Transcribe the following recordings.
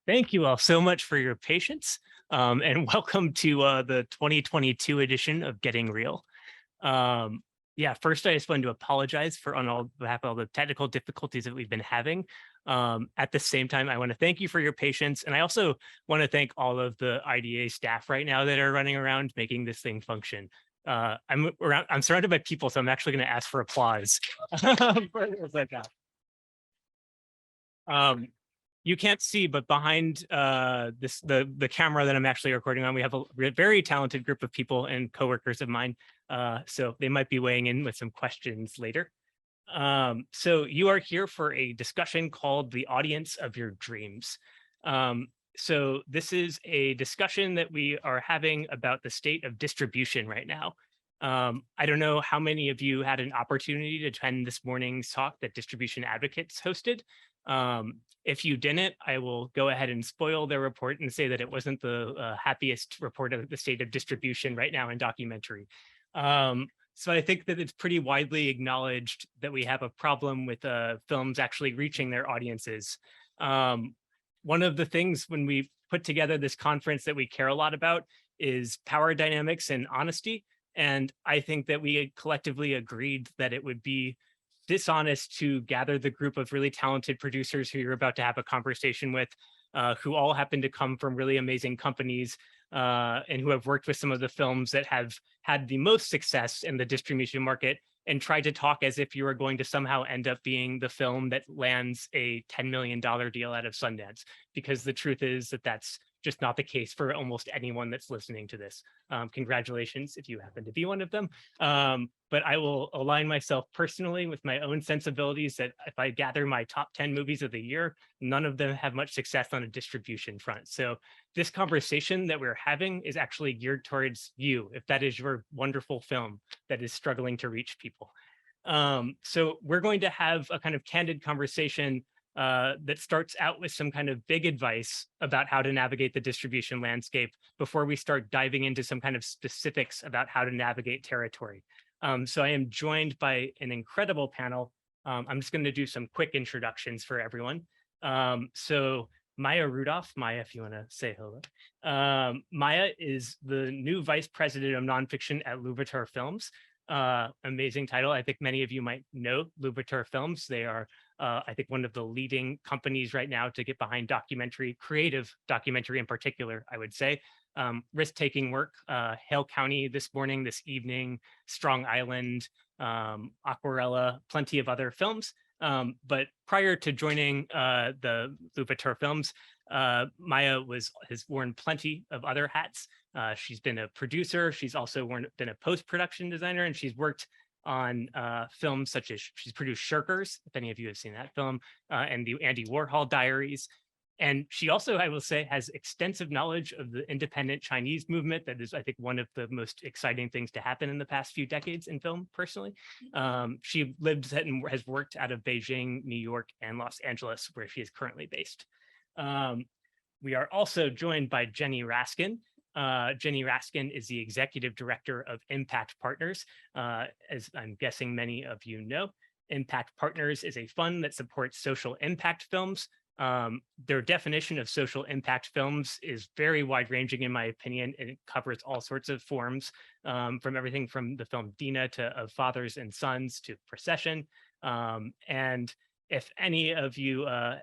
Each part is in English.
Thank you all so much for your patience, and welcome to the 2022 edition of Getting Real. Um, yeah, first I just wanted to apologize for on all behalf of all the technical difficulties that we've been having. At the same time, I want to thank you for your patience, and I also want to thank all of the IDA staff right now that are running around making this thing function. I'm surrounded by people, so I'm actually going to ask for applause. Um, you can't see, but behind the camera that I'm actually recording on, we have a very talented group of people and coworkers of mine. So they might be weighing in with some questions later. So you are here for a discussion called The Audience of Your Dreams. So this is a discussion that we are having about the state of distribution right now. I don't know how many of you had an opportunity to attend this morning's talk that Distribution Advocates hosted. If you didn't, I will go ahead and spoil their report and say that it wasn't the happiest report of the state of distribution right now in documentary. So I think that it's pretty widely acknowledged that we have a problem with films actually reaching their audiences. One of the things when we put together this conference that we care a lot about is power dynamics and honesty. And I think that we collectively agreed that it would be dishonest to gather the group of really talented producers who you're about to have a conversation with, who all happen to come from really amazing companies and who have worked with some of the films that have had the most success in the distribution market, and try to talk as if you are going to somehow end up being the film that lands a $10 million deal out of Sundance. Because the truth is that that's just not the case for almost anyone that's listening to this. Congratulations if you happen to be one of them. But I will align myself personally with my own sensibilities that if I gather my top 10 movies of the year, none of them have much success on a distribution front. So this conversation that we're having is actually geared towards you, if that is your wonderful film that is struggling to reach people. So we're going to have a kind of candid conversation that starts out with some kind of big advice about how to navigate the distribution landscape before we start diving into some kind of specifics about how to navigate territory. So I am joined by an incredible panel. I'm just going to do some quick introductions for everyone. So Maya Rudolph, Maya, if you want to say hello. Maya is the new vice president of nonfiction at Louverture Films. Amazing title. I think many of you might know Louverture Films. They are, I think, one of the leading companies right now to get behind documentary, creative documentary in particular, I would say. Risk-taking work, Hale County this morning, this evening, Strong Island, Aquarella, plenty of other films. But prior to joining the Louverture Films, Maya has worn plenty of other hats. She's been a producer. She's also been a post-production designer, and she's worked on films such as she's produced Shirkers, if any of you have seen that film, and the Andy Warhol Diaries. And she also, I will say, has extensive knowledge of the independent Chinese movement. That is, I think, one of the most exciting things to happen in the past few decades in film, personally. She lives and has worked out of Beijing, New York, and Los Angeles, where she is currently based. We are also joined by Jenny Raskin. Jenny Raskin is the executive director of Impact Partners. As I'm guessing many of you know, Impact Partners is a fund that supports social impact films. Their definition of social impact films is very wide-ranging, in my opinion, and it covers all sorts of forms, from everything from the film Dina to Of Fathers and Sons to Procession. And if any of you, I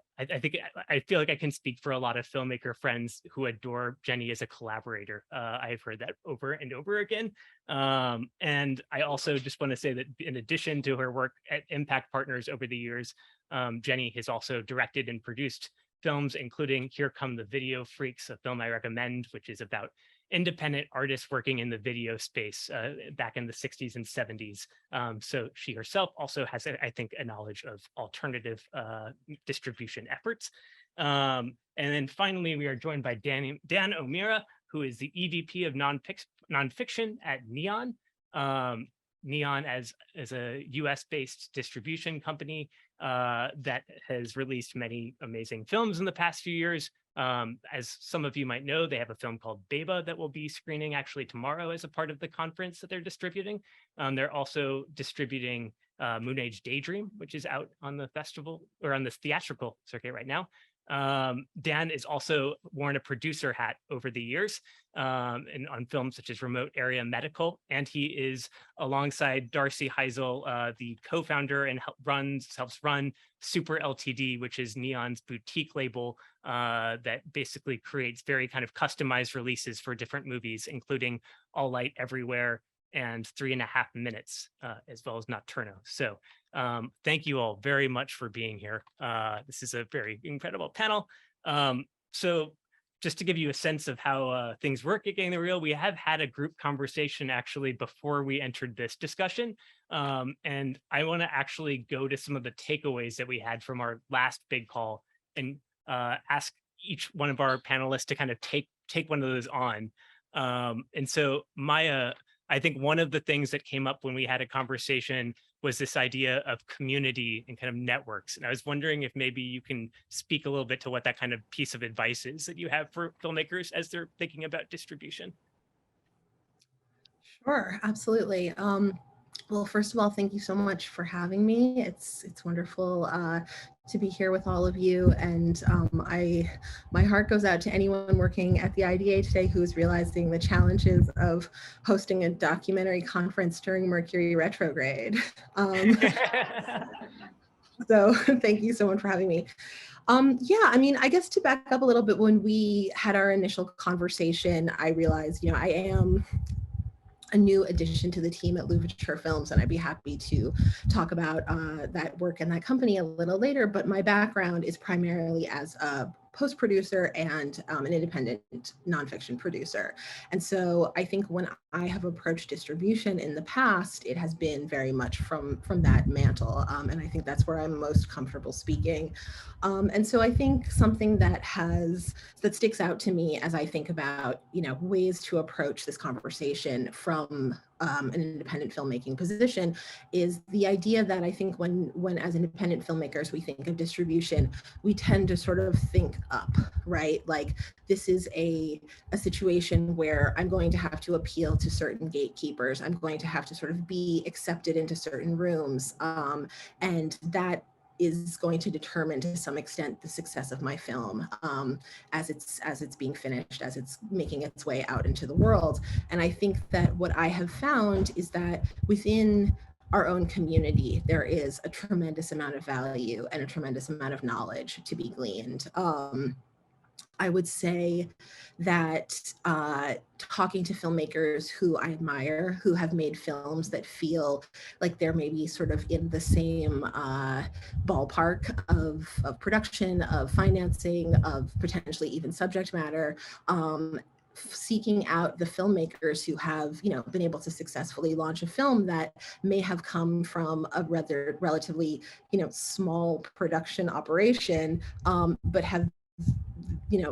feel like I can speak for a lot of filmmaker friends who adore Jenny as a collaborator. I've heard that over and over again. And I also just want to say that in addition to her work at Impact Partners over the years, Jenny has also directed and produced films, including Here Come the Video Freaks, a film I recommend, which is about independent artists working in the video space back in the 60s and 70s. So she herself also has, I think, a knowledge of alternative distribution efforts. And then finally, we are joined by Dan O'Meara, who is the EVP of nonfiction at Neon. Neon as a US-based distribution company that has released many amazing films in the past few years. As some of you might know, they have a film called Beba that will be screening actually tomorrow as a part of the conference that they're distributing. They're also distributing Moon Age Daydream, which is out on the festival or on the theatrical circuit right now. Dan is also worn a producer hat over the years and on films such as Remote Area Medical, and he is alongside Darcy Heisel, the co-founder and helps run Super Ltd, which is Neon's boutique label that basically creates very kind of customized releases for different movies, including All Light Everywhere and 3.5 Minutes, as well as Nocturno. So thank you all very much for being here. This is a very incredible panel. So just to give you a sense of how things work at Getting the Reel, we have had a group conversation actually before we entered this discussion. And I want to actually go to some of the takeaways that we had from our last big call and ask each one of our panelists to kind of take one of those on. And so Maya, I think one of the things that came up when we had a conversation was this idea of community and kind of networks. And I was wondering if maybe you can speak a little bit to what that kind of piece of advice is that you have for filmmakers as they're thinking about distribution. Sure, absolutely. Well, first of all, thank you so much for having me. It's wonderful to be here with all of you, and my heart goes out to anyone working at the IDA today who is realizing the challenges of hosting a documentary conference during Mercury retrograde. So thank you so much for having me. Yeah, I mean, I guess to back up a little bit, when we had our initial conversation, I realized, I am a new addition to the team at Louverture Films, and I'd be happy to talk about that work and that company a little later. But my background is primarily as a post-producer and an independent nonfiction producer. And so I think when I have approached distribution in the past, it has been very much from that mantle. And I think that's where I'm most comfortable speaking. And so I think something that sticks out to me as I think about, ways to approach this conversation from an independent filmmaking position is the idea that I think when as independent filmmakers, we think of distribution, we tend to sort of think up, right? Like this is a situation where I'm going to have to appeal to certain gatekeepers. I'm going to have to sort of be accepted into certain rooms. And that is going to determine to some extent the success of my film as it's being finished, as it's making its way out into the world. And I think that what I have found is that within our own community, there is a tremendous amount of value and a tremendous amount of knowledge to be gleaned. I would say that talking to filmmakers who I admire, who have made films that feel like they're maybe sort of in the same ballpark of production, of financing, of potentially even subject matter, seeking out the filmmakers who have, been able to successfully launch a film that may have come from a relatively, small production operation, but have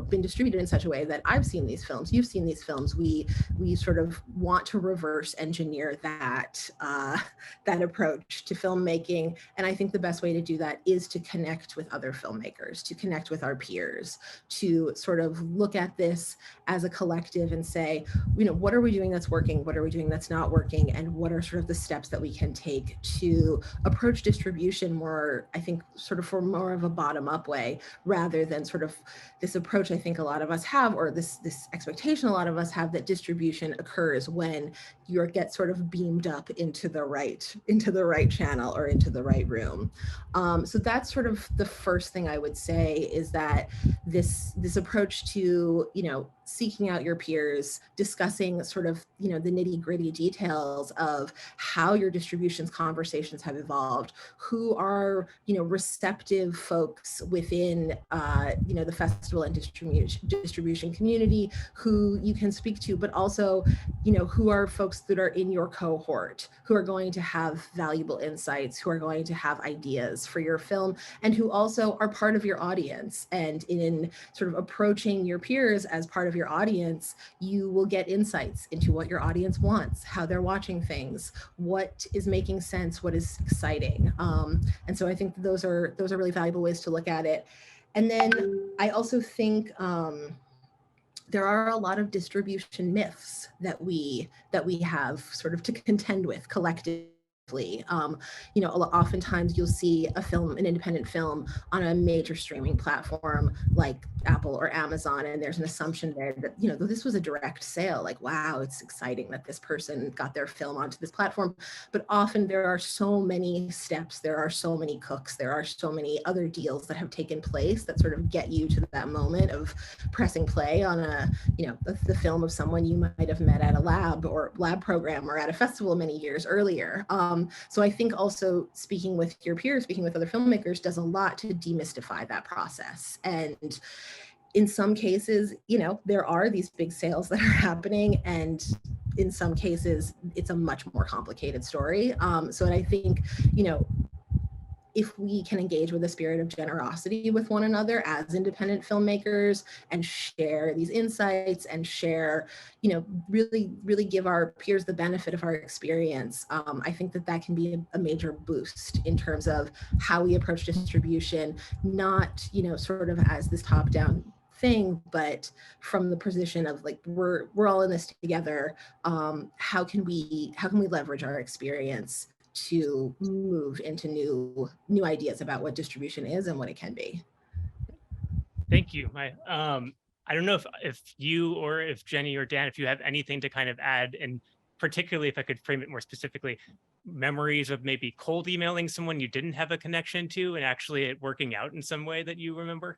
been distributed in such a way that I've seen these films, you've seen these films. We sort of want to reverse engineer that approach to filmmaking. And I think the best way to do that is to connect with other filmmakers, to connect with our peers, to sort of look at this as a collective and say, what are we doing that's working? What are we doing that's not working? And what are sort of the steps that we can take to approach distribution more, I think, sort of for more of a bottom-up way, rather than sort of this approach I think a lot of us have, or this expectation a lot of us have, that distribution occurs when you get sort of beamed up into the right channel or into the right room. So that's sort of the first thing I would say, is that this approach to, seeking out your peers, discussing sort of, the nitty-gritty details of how your distributions conversations have evolved, who are, receptive folks within, the festival and distribution community who you can speak to, but also, who are folks that are in your cohort, who are going to have valuable insights, who are going to have ideas for your film, and who also are part of your audience. And in sort of approaching your peers as part of your audience, you will get insights into what your audience wants, how they're watching things, what is making sense, what is exciting. And so I think those are really valuable ways to look at it. And then I also think there are a lot of distribution myths that we have sort of to contend with collectively Oftentimes you'll see an independent film on a major streaming platform like Apple or Amazon, and there's an assumption there that, this was a direct sale, like, wow, it's exciting that this person got their film onto this platform. But often there are so many steps, there are so many cooks, there are so many other deals that have taken place that sort of get you to that moment of pressing play on the film of someone you might have met at a lab program or at a festival many years earlier. So I think also speaking with your peers, speaking with other filmmakers, does a lot to demystify that process. And in some cases, there are these big sales that are happening, and in some cases, it's a much more complicated story. So I think, if we can engage with a spirit of generosity with one another as independent filmmakers and share these insights and share, really, really give our peers the benefit of our experience, I think that can be a major boost in terms of how we approach distribution, not, sort of as this top-down thing, but from the position of like, we're all in this together. How can we leverage our experience to move into new ideas about what distribution is and what it can be? Thank you. I don't know if you or if Jenny or Dan, if you have anything to kind of add, and particularly if I could frame it more specifically, memories of maybe cold emailing someone you didn't have a connection to and actually it working out in some way that you remember.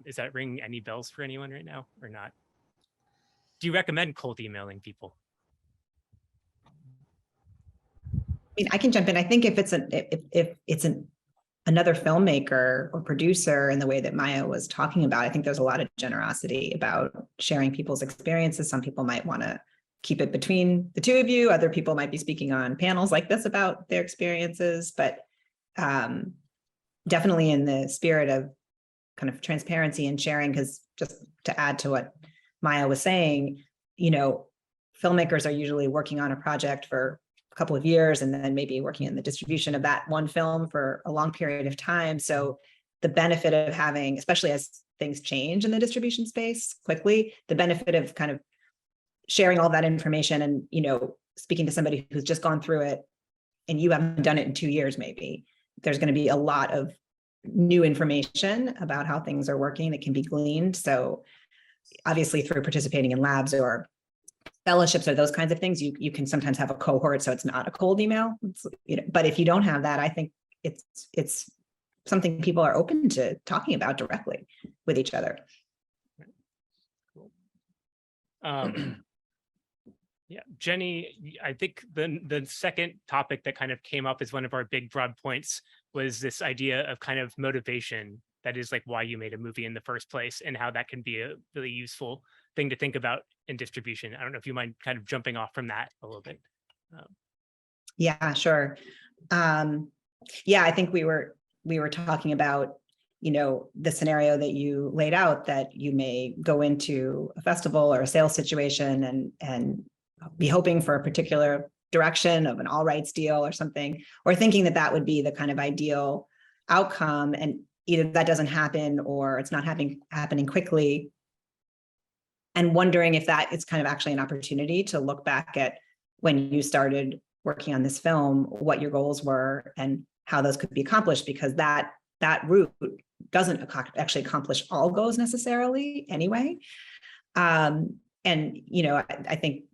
Is that ringing any bells for anyone right now or not? Do you recommend cold emailing people? I can jump in. I think if it's another filmmaker or producer in the way that Maya was talking about, I think there's a lot of generosity about sharing people's experiences. Some people might want to keep it between the two of you. Other people might be speaking on panels like this about their experiences, but definitely in the spirit of kind of transparency and sharing, because just to add to what Maya was saying, filmmakers are usually working on a project for couple of years and then maybe working in the distribution of that one film for a long period of time. So the benefit of having, especially as things change in the distribution space quickly, the benefit of kind of sharing all that information and, speaking to somebody who's just gone through it and you haven't done it in 2 years, maybe there's going to be a lot of new information about how things are working that can be gleaned. So obviously through participating in labs or fellowships or those kinds of things, you can sometimes have a cohort, so it's not a cold email. But if you don't have that, I think it's something people are open to talking about directly with each other. Cool. Yeah, Jenny, I think the second topic that kind of came up as one of our big broad points was this idea of kind of motivation. That is like why you made a movie in the first place and how that can be a really useful thing to think about in distribution. I don't know if you mind kind of jumping off from that a little bit. Yeah, sure. Yeah, I think we were talking about, the scenario that you laid out, that you may go into a festival or a sales situation and be hoping for a particular direction of an all rights deal or something, or thinking that would be the kind of ideal outcome. And either that doesn't happen or it's not happening quickly. And wondering if that is kind of actually an opportunity to look back at when you started working on this film, what your goals were and how those could be accomplished, because that route doesn't actually accomplish all goals necessarily anyway. I think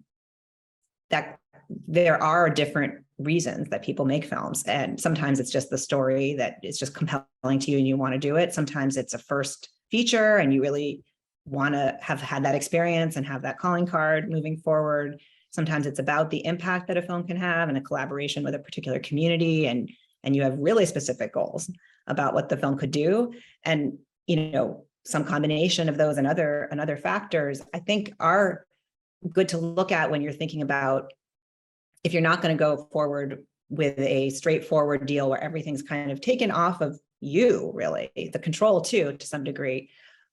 that there are different reasons that people make films. And sometimes it's just the story that is just compelling to you and you want to do it. Sometimes it's a first feature and you really want to have had that experience and have that calling card moving forward. Sometimes it's about the impact that a film can have and a collaboration with a particular community, and you have really specific goals about what the film could do. And, some combination of those and other factors, I think, are good to look at when you're thinking about, if you're not going to go forward with a straightforward deal where everything's kind of taken off of you, really, the control too, to some degree,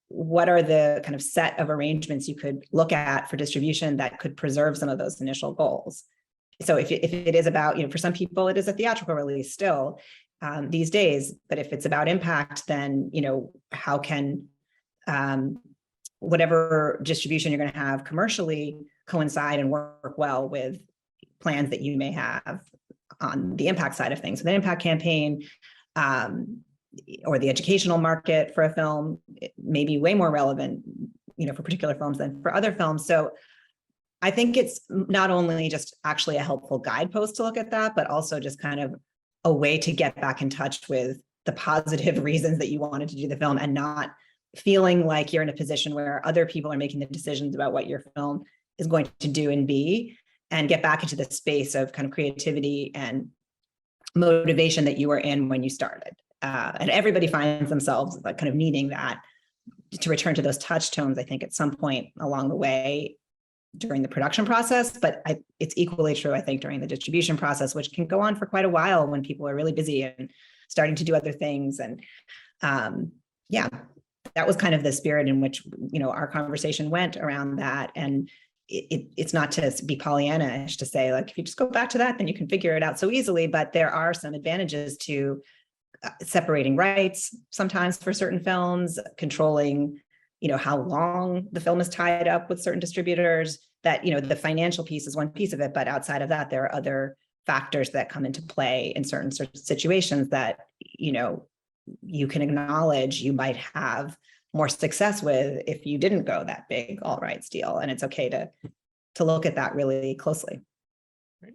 what are the kind of set of arrangements you could look at for distribution that could preserve some of those initial goals? So if it is about, for some people, it is a theatrical release still these days, but if it's about impact, then, how can whatever distribution you're going to have commercially coincide and work well with plans that you may have on the impact side of things. So the impact campaign, or the educational market for a film, it may be way more relevant, for particular films than for other films. So I think it's not only just actually a helpful guidepost to look at that, but also just kind of a way to get back in touch with the positive reasons that you wanted to do the film, and not feeling like you're in a position where other people are making the decisions about what your film is going to do and be, and get back into the space of kind of creativity and motivation that you were in when you started. And everybody finds themselves like kind of needing that to return to those touch tones, I think, at some point along the way during the production process. But it's equally true, I think, during the distribution process, which can go on for quite a while when people are really busy and starting to do other things. And yeah, that was kind of the spirit in which, our conversation went around that. And it's not to be Pollyanna-ish to say, like, if you just go back to that, then you can figure it out so easily. But there are some advantages to separating rights sometimes for certain films, controlling, how long the film is tied up with certain distributors. That, the financial piece is one piece of it, but outside of that, there are other factors that come into play in certain situations that, you can acknowledge you might have more success with if you didn't go that big all rights deal. And it's okay to look at that really closely. Right.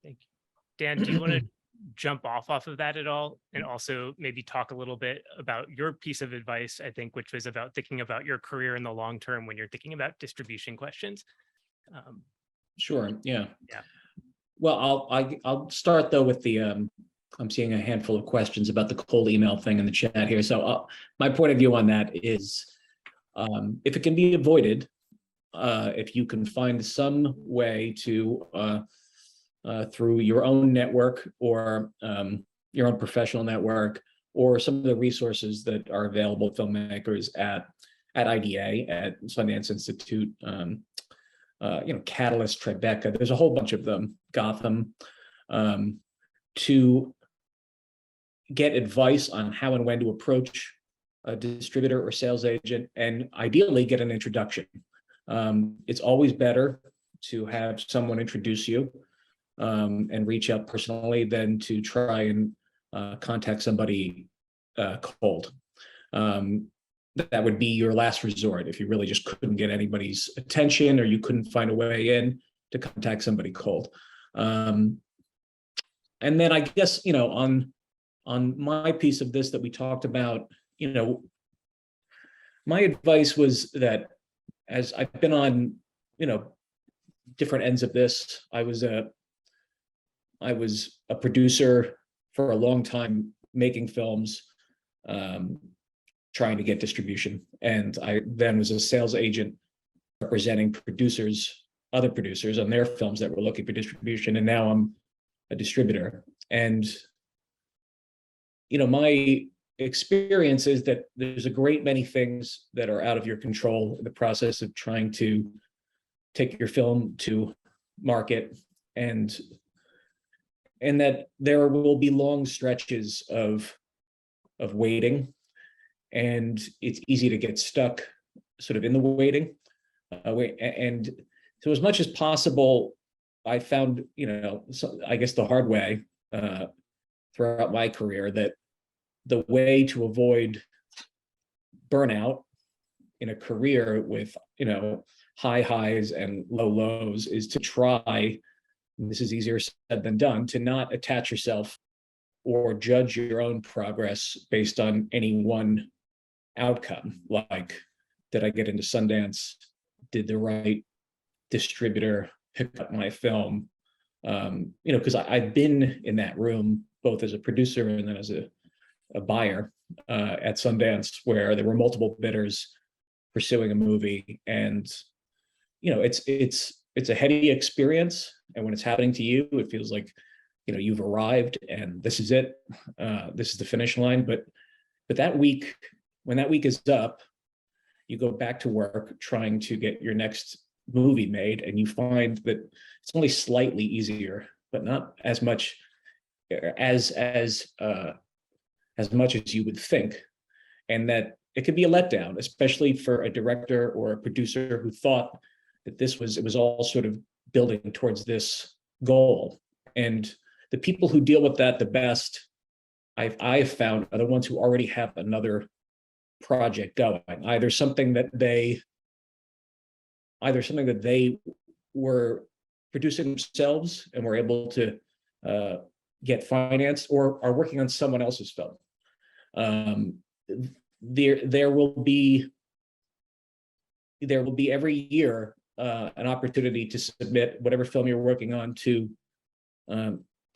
Thank you. Dan, do you want to jump off of that at all, and also maybe talk a little bit about your piece of advice, I think, which was about thinking about your career in the long term when you're thinking about distribution questions? Sure. Yeah. Yeah. Well, I'll start though with the I'm seeing a handful of questions about the cold email thing in the chat here. So my point of view on that is, if it can be avoided, if you can find some way to through your own network or your own professional network, or some of the resources that are available to filmmakers at IDA, at Sundance Institute, Catalyst, Tribeca, there's a whole bunch of them, Gotham, to get advice on how and when to approach a distributor or sales agent, and ideally get an introduction. It's always better to have someone introduce you and reach out personally than to try and contact somebody cold. That would be your last resort if you really just couldn't get anybody's attention, or you couldn't find a way in to contact somebody cold. And then I guess, on my piece of this that we talked about, my advice was that, as I've been on, different ends of this, I was a producer for a long time, making films, trying to get distribution. And I then was a sales agent representing other producers on their films that were looking for distribution. And now I'm a distributor. And, my experience is that there's a great many things that are out of your control in the process of trying to take your film to market, and that there will be long stretches of waiting, and it's easy to get stuck sort of in the waiting. And so as much as possible, I found, I guess the hard way throughout my career, that the way to avoid burnout in a career with, high highs and low lows is to try, and this is easier said than done, to not attach yourself or judge your own progress based on any one outcome. Like, did I get into Sundance? Did the right distributor pick up my film? Because I've been in that room both as a producer and then as a buyer at Sundance, where there were multiple bidders pursuing a movie, and it's a heady experience. And when it's happening to you, it feels like you've arrived and this is it. This is the finish line. But that week, when that week is up, you go back to work trying to get your next movie made, and you find that it's only slightly easier, but not as much as much as you would think, and that it could be a letdown, especially for a director or a producer who thought that it was all sort of building towards this goal. And the people who deal with that the best, I've found, are the ones who already have another project going, either something that they were producing themselves and were able to get financed, or are working on someone else's film. There will be every year an opportunity to submit whatever film you're working on to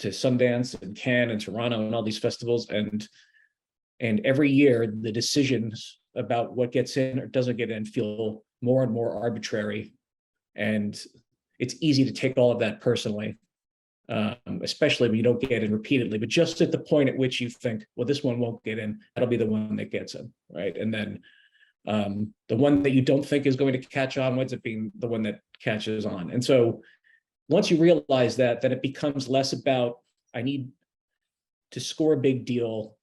Sundance and Cannes and Toronto and all these festivals, and every year the decisions about what gets in or doesn't get in feel more and more arbitrary, and it's easy to take all of that personally, especially when you don't get in repeatedly. But just at the point at which you think, well, this one won't get in, that'll be the one that gets in, right? And then the one that you don't think is going to catch on winds up being the one that catches on. And so once you realize that, then it becomes less about, I need to score a big deal,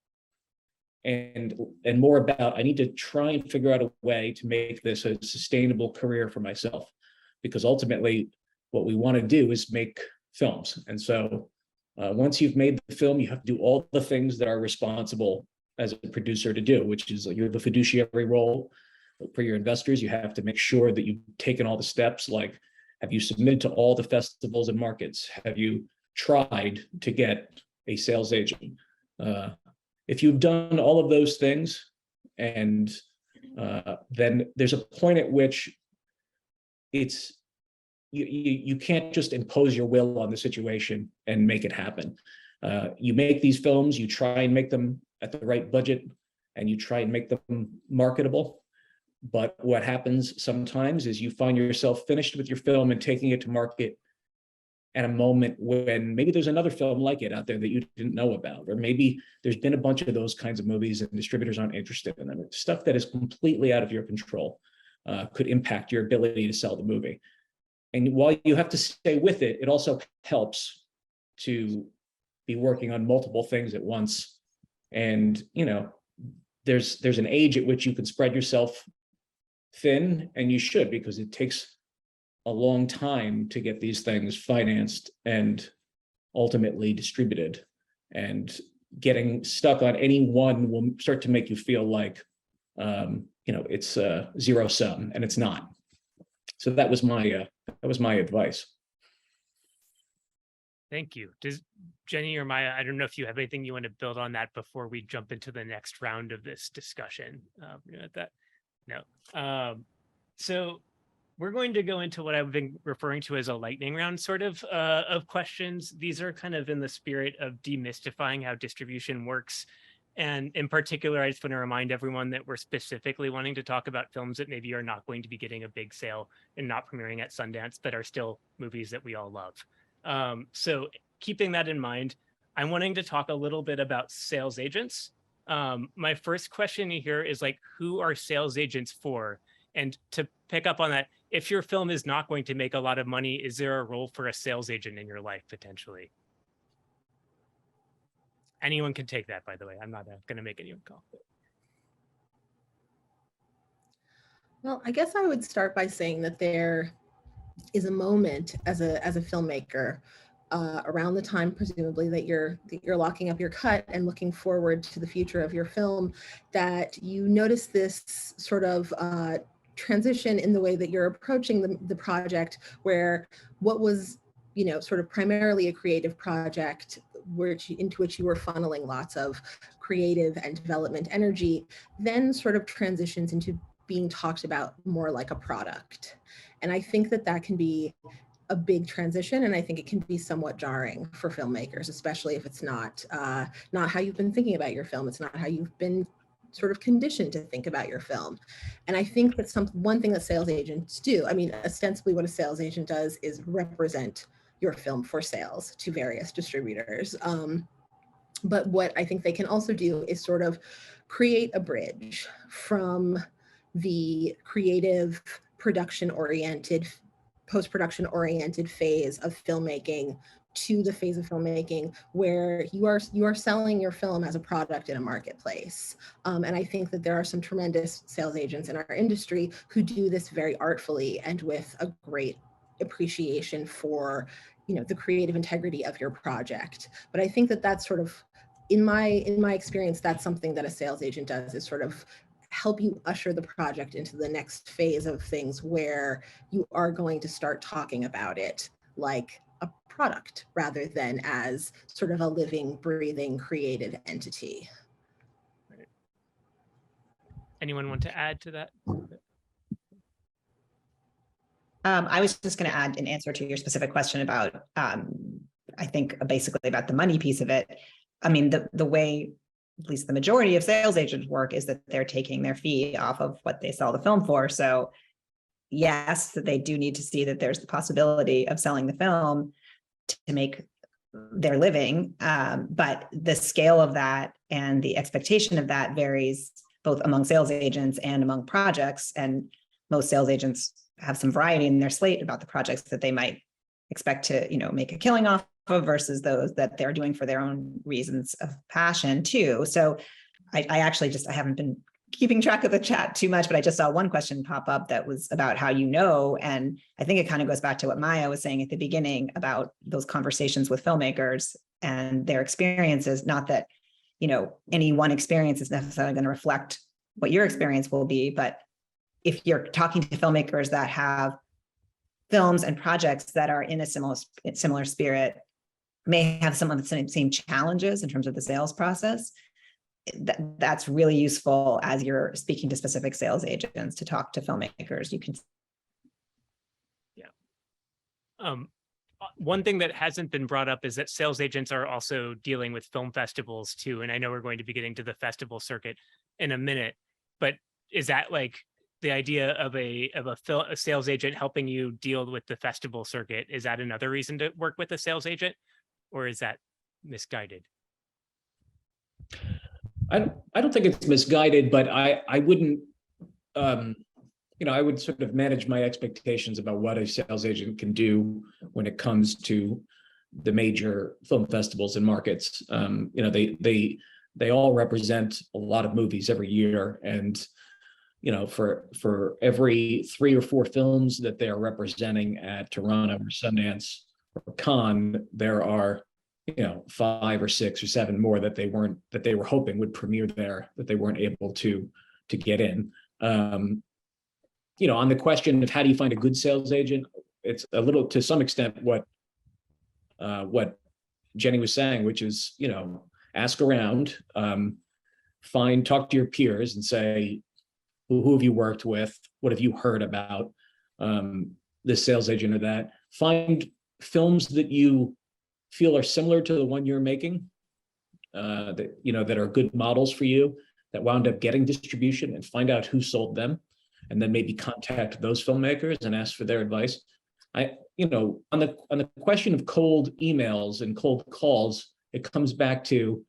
and more about, I need to try and figure out a way to make this a sustainable career for myself. Because ultimately what we want to do is make films. And so once you've made the film, you have to do all the things that are responsible as a producer to do, which is you have a fiduciary role for your investors. You have to make sure that you've taken all the steps, like, have you submitted to all the festivals and markets? Have you tried to get a sales agent? If you've done all of those things, and then there's a point at which you can't just impose your will on the situation and make it happen. You make these films, you try and make them at the right budget, and you try and make them marketable. But what happens sometimes is you find yourself finished with your film and taking it to market at a moment when maybe there's another film like it out there that you didn't know about, or maybe there's been a bunch of those kinds of movies and distributors aren't interested in them. Stuff that is completely out of your control could impact your ability to sell the movie. And while you have to stay with it, it also helps to be working on multiple things at once. And, you know, there's an age at which you can spread yourself thin, and you should, because it takes a long time to get these things financed and ultimately distributed. And getting stuck on any one will start to make you feel like, it's a zero sum, and it's not. So that was my advice. Thank you. Does Jenny or Maya, I don't know if you have anything you want to build on that before we jump into the next round of this discussion. No. So we're going to go into what I've been referring to as a lightning round sort of questions. These are kind of in the spirit of demystifying how distribution works. And in particular, I just want to remind everyone that we're specifically wanting to talk about films that maybe are not going to be getting a big sale and not premiering at Sundance, but are still movies that we all love. So keeping that in mind, I'm wanting to talk a little bit about sales agents. My first question here is, like, who are sales agents for? And to pick up on that, if your film is not going to make a lot of money, is there a role for a sales agent in your life potentially? Anyone can take that, by the way. I'm not going to make anyone call. Well, I guess I would start by saying that there is a moment as a filmmaker around the time, presumably, that you're locking up your cut and looking forward to the future of your film, that you notice this sort of transition in the way that you're approaching the project, where what was, sort of primarily a creative project into which you were funneling lots of creative and development energy, then sort of transitions into being talked about more like a product. And I think that can be a big transition, and I think it can be somewhat jarring for filmmakers, especially if it's not how you've been thinking about your film. It's not how you've been sort of conditioned to think about your film. And I think that one thing that sales agents do, I mean, ostensibly what a sales agent does is represent your film for sales to various distributors. But what I think they can also do is sort of create a bridge from the creative, production-oriented, post-production-oriented phase of filmmaking to the phase of filmmaking where you are selling your film as a product in a marketplace. And I think that there are some tremendous sales agents in our industry who do this very artfully and with a great appreciation for the creative integrity of your project. But I think that that's sort of, in my experience, that's something that a sales agent does, is sort of help you usher the project into the next phase of things where you are going to start talking about it like a product rather than as sort of a living, breathing, creative entity. Right. Anyone want to add to that? I was just going to add an answer to your specific question about, I think basically about the money piece of it. I mean, the way, at least the majority of sales agents work is that they're taking their fee off of what they sell the film for. So yes, that they do need to see that there's the possibility of selling the film to make their living. But the scale of that and the expectation of that varies both among sales agents and among projects. And most sales agents have some variety in their slate about the projects that they might expect to, make a killing off of versus those that they're doing for their own reasons of passion too. So I actually I haven't been keeping track of the chat too much, but I just saw one question pop up that was about how and I think it kind of goes back to what Maya was saying at the beginning about those conversations with filmmakers and their experiences. Not that, any one experience is necessarily going to reflect what your experience will be, but if you're talking to filmmakers that have films and projects that are in a similar spirit, may have some of the same challenges in terms of the sales process, that's really useful as you're speaking to specific sales agents to talk to filmmakers. You can. Yeah. One thing that hasn't been brought up is that sales agents are also dealing with film festivals too. And I know we're going to be getting to the festival circuit in a minute, but is that like the idea of a sales agent helping you deal with the festival circuit? Is that another reason to work with a sales agent, or is that misguided? I don't think it's misguided, but I wouldn't, I would sort of manage my expectations about what a sales agent can do when it comes to the major film festivals and markets. They all represent a lot of movies every year, and for every 3 or 4 films that they are representing at Toronto or Sundance or Cannes, there are 5 or 6 or 7 more that they were hoping would premiere there that they weren't able to get in. On the question of how do you find a good sales agent, it's a little, to some extent, what Jenny was saying, which is, ask around, talk to your peers and say, who have you worked with? What have you heard about this sales agent or that? Find films that you feel are similar to the one you're making, that are good models for you, that wound up getting distribution, and find out who sold them, and then maybe contact those filmmakers and ask for their advice. On the question of cold emails and cold calls, it comes back to,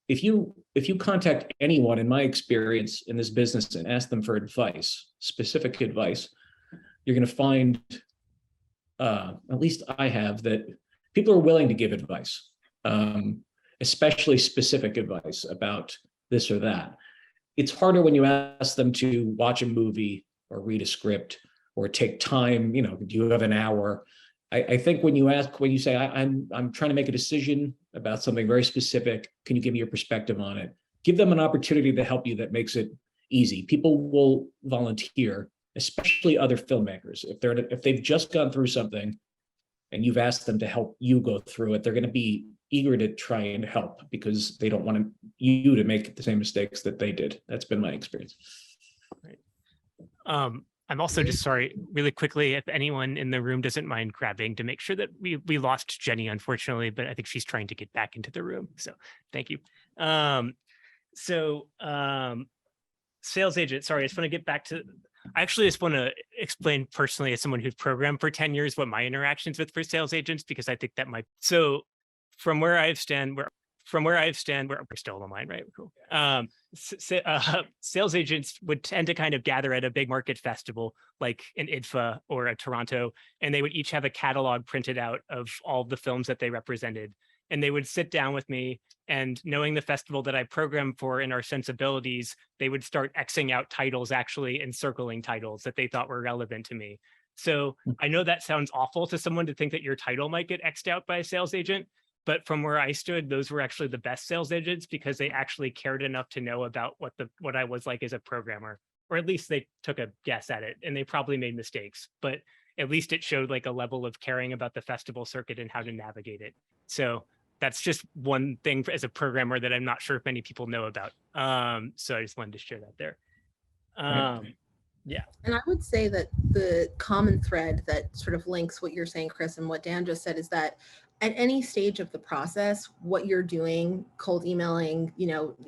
if you contact anyone, in my experience in this business, and ask them for advice, specific advice, you're going to find, at least I have, that people are willing to give advice, especially specific advice about this or that. It's harder when you ask them to watch a movie or read a script or take time, do you have an hour? I think when you say, I'm trying to make a decision about something very specific, can you give me your perspective on it? Give them an opportunity to help you that makes it easy. People will volunteer, especially other filmmakers. If they've just gone through something and you've asked them to help you go through it, they're going to be eager to try and help because they don't want you to make the same mistakes that they did. That's been my experience. Right. I'm also just sorry, really quickly, if anyone in the room doesn't mind grabbing to make sure that we lost Jenny, unfortunately, but I think she's trying to get back into the room. So thank you. Sales agent, sorry, I just want to get back to, I actually just want to explain personally, as someone who's programmed for 10 years, what my interactions with for sales agents, because I think that might, so from where I stand, we're still online, right? Cool. Sales agents would tend to kind of gather at a big market festival like an IDFA or a Toronto, and they would each have a catalog printed out of all the films that they represented. And they would sit down with me, and knowing the festival that I programmed for and our sensibilities, they would start Xing out titles actually and circling titles that they thought were relevant to me. So I know that sounds awful to someone to think that your title might get X'd out by a sales agent, but from where I stood, those were actually the best sales agents because they actually cared enough to know about what I was like as a programmer, or at least they took a guess at it, and they probably made mistakes, but at least it showed like a level of caring about the festival circuit and how to navigate it. So that's just one thing as a programmer that I'm not sure if many people know about. So I just wanted to share that there. Yeah. And I would say that the common thread that sort of links what you're saying, Chris, and what Dan just said is that at any stage of the process, what you're doing, cold emailing,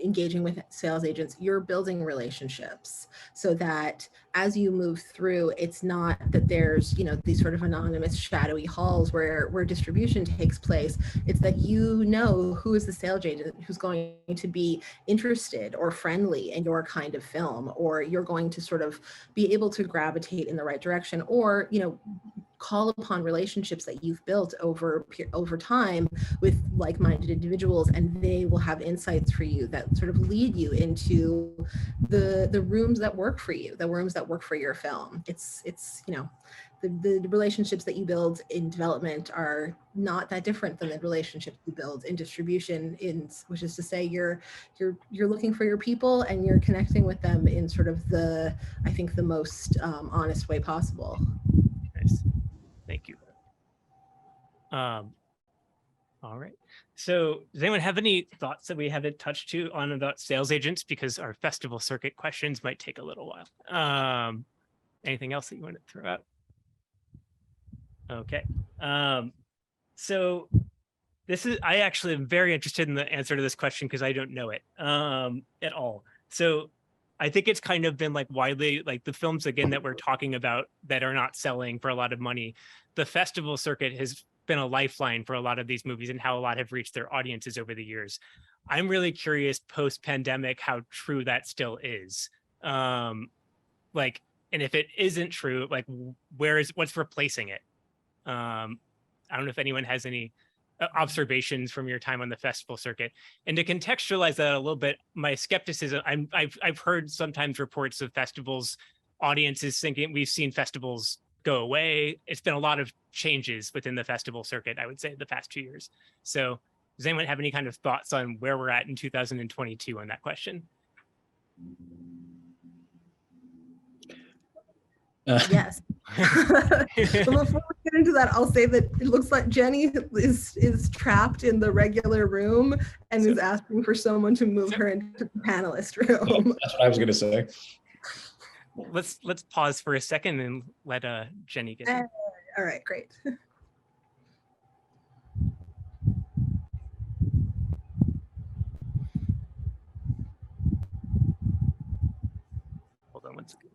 engaging with sales agents, you're building relationships so that as you move through, it's not that there's, these sort of anonymous shadowy halls where distribution takes place. It's that who is the sales agent who's going to be interested or friendly in your kind of film, or you're going to sort of be able to gravitate in the right direction, or, call upon relationships that you've built over time with like-minded individuals, and they will have insights for you that sort of lead you into the rooms that work for you, the rooms that work for your film. It's the relationships that you build in development are not that different than the relationships you build in distribution, which is to say you're looking for your people and you're connecting with them in sort of the most honest way possible. Nice. Thank you. All right. So does anyone have any thoughts that we haven't touched on about sales agents? Because our festival circuit questions might take a little while. Anything else that you want to throw out? Okay. So I actually am very interested in the answer to this question because I don't know it at all. So I think it's kind of been widely, the films again that we're talking about that are not selling for a lot of money. The festival circuit has been a lifeline for a lot of these movies and how a lot have reached their audiences over the years. I'm really curious post-pandemic how true that still is. And if it isn't true, what's replacing it? I don't know if anyone has any observations from your time on the festival circuit. And to contextualize that a little bit, my skepticism, I've heard sometimes reports of festivals, audiences thinking we've seen festivals go away. It's been a lot of changes within the festival circuit, I would say, the past 2 years. So does anyone have any kind of thoughts on where we're at in 2022 on that question? Yes. But before we get into that, I'll say that it looks like Jenny is trapped in the regular room and is asking for someone to move her into the panelist room. That's what I was going to say. Let's pause for a second and let Jenny get in. All right, great. Hold on one second.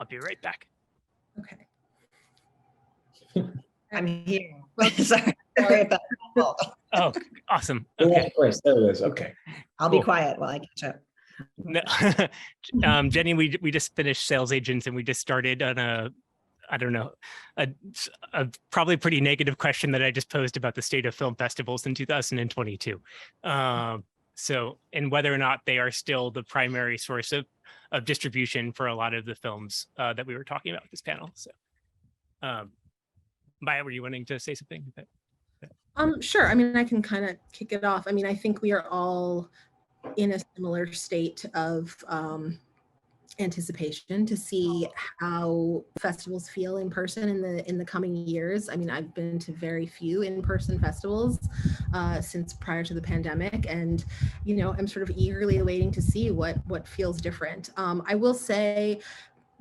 I'll be right back. Okay. I'm here. Sorry about that. Oh, awesome. Okay. Okay. Of course, there it is. Okay. I'll be quiet while I catch up. No, Jenny, we just finished Sales Agents and we just started on a probably pretty negative question that I just posed about the state of film festivals in 2022. And whether or not they are still the primary source of distribution for a lot of the films that we were talking about with this panel. So, Maya, were you wanting to say something? Sure. I mean, I can kind of kick it off. I mean, I think we are all in a similar state of anticipation to see how festivals feel in person in the coming years. I mean, I've been to very few in-person festivals since prior to the pandemic, and I'm sort of eagerly awaiting to see what feels different. I will say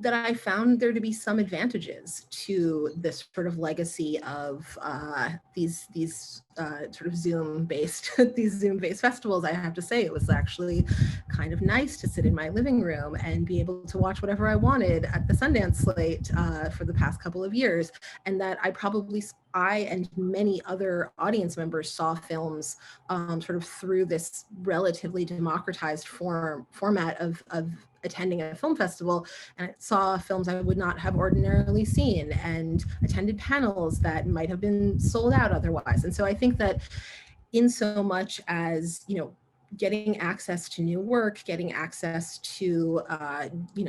that I found there to be some advantages to this sort of legacy of these sort of Zoom-based festivals. I have to say, it was actually kind of nice to sit in my living room and be able to watch whatever I wanted at the Sundance slate for the past couple of years, and that I and many other audience members saw films sort of through this relatively democratized format of attending a film festival, and I saw films I would not have ordinarily seen and attended panels that might have been sold out otherwise. And so I think that in so much as, getting access to new work, getting access to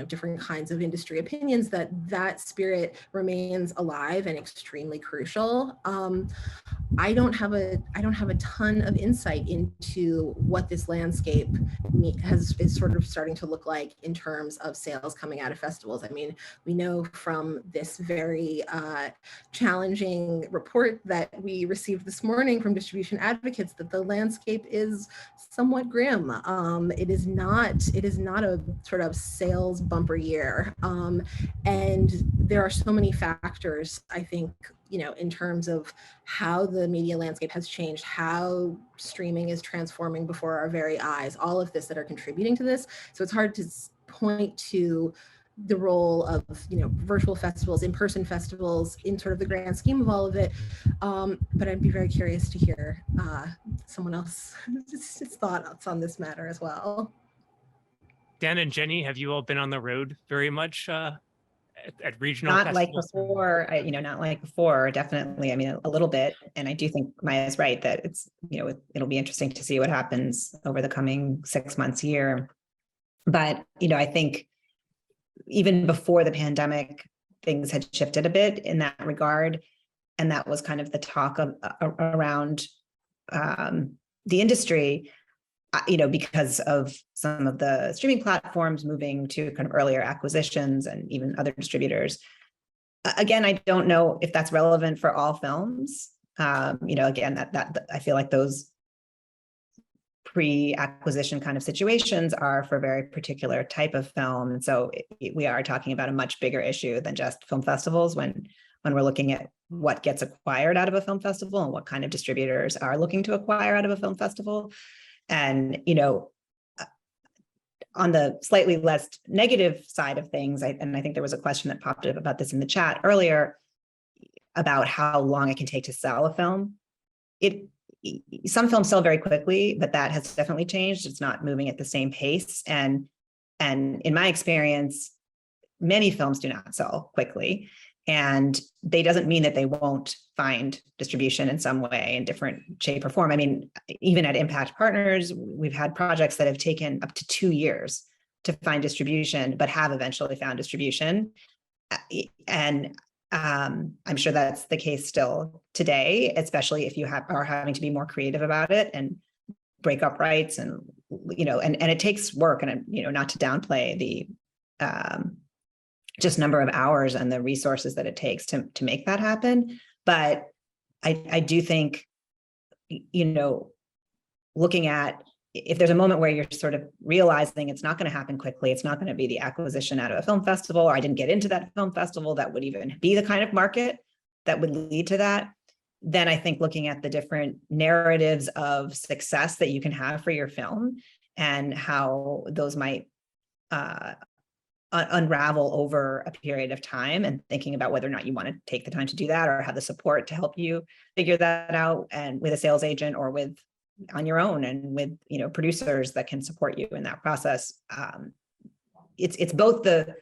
different kinds of industry opinions, that spirit remains alive and extremely crucial. I don't have a ton of insight into what this landscape is sort of starting to look like in terms of sales coming out of festivals. I mean, we know from this very challenging report that we received this morning from Distribution Advocates that the landscape is somewhat grim. It is not a sort of sales bumper year, and there are so many factors, I think, in terms of how the media landscape has changed, how streaming is transforming before our very eyes, all of this that are contributing to this. So it's hard to point to the role of virtual festivals, in-person festivals in sort of the grand scheme of all of it. But I'd be very curious to hear someone else's thoughts on this matter as well. Dan and Jenny, have you all been on the road very much at regional Not like festivals? before, not like before, definitely. I mean, a little bit. And I do think Maya's right that it's, it'll be interesting to see what happens over the coming 6 months, year. But, I think even before the pandemic, things had shifted a bit in that regard. And that was kind of the talk of around the industry, because of some of the streaming platforms moving to kind of earlier acquisitions and even other distributors. Again, I don't know if that's relevant for all films. Again, that I feel like those pre-acquisition kind of situations are for a very particular type of film. And so we are talking about a much bigger issue than just film festivals when we're looking at what gets acquired out of a film festival and what kind of distributors are looking to acquire out of a film festival. And, on the slightly less negative side of things, I think there was a question that popped up about this in the chat earlier about how long it can take to sell a film. Some films sell very quickly, but that has definitely changed. It's not moving at the same pace. And in my experience, many films do not sell quickly. And they doesn't mean that they won't find distribution in some way, in different shape or form. I mean, even at Impact Partners, we've had projects that have taken up to 2 years to find distribution, but have eventually found distribution. And I'm sure that's the case still today, especially if you are having to be more creative about it and break up rights and it takes work, and not to downplay the just number of hours and the resources that it takes to make that happen. But I do think, looking at, if there's a moment where you're sort of realizing it's not going to happen quickly, it's not going to be the acquisition out of a film festival, or I didn't get into that film festival that would even be the kind of market that would lead to that, then I think looking at the different narratives of success that you can have for your film and how those might unravel over a period of time, and thinking about whether or not you want to take the time to do that or have the support to help you figure that out, and with a sales agent or on your own, and with producers that can support you in that process. It's both the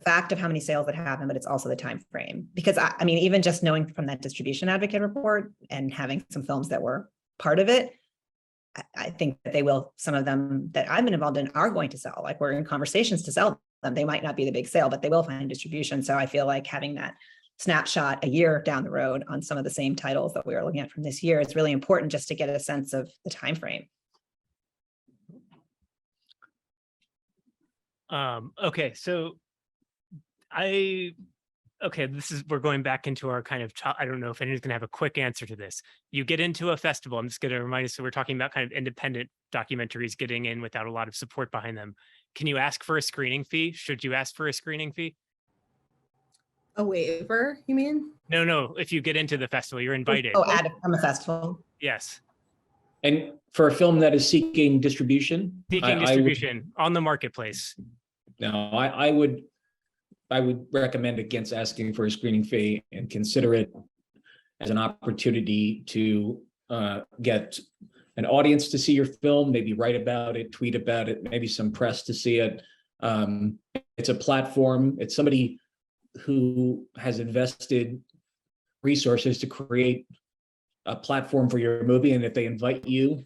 fact of how many sales that happen, but it's also the time frame. Because I mean, even just knowing from that Distribution Advocate report and having some films that were part of it, I think that some of them that I've been involved in are going to sell. Like, we're in conversations to sell them. They might not be the big sale, but they will find distribution. So I feel like having that snapshot a year down the road on some of the same titles that we are looking at from this year, it's really important just to get a sense of the time frame. Okay, so we're going back into our kind of, I don't know if anyone's gonna have a quick answer to this. You get into a festival, I'm just gonna remind you, so we're talking about kind of independent documentaries getting in without a lot of support behind them. Can you ask for a screening fee? Should you ask for a screening fee? A waiver, you mean? No, if you get into the festival, you're invited. Oh, from a festival. Yes. And for a film that is seeking distribution, Seeking distribution on the marketplace. No, I would recommend against asking for a screening fee, and consider it as an opportunity to get an audience to see your film, maybe write about it, tweet about it, maybe some press to see it. It's a platform. It's somebody who has invested resources to create a platform for your movie. And if they invite you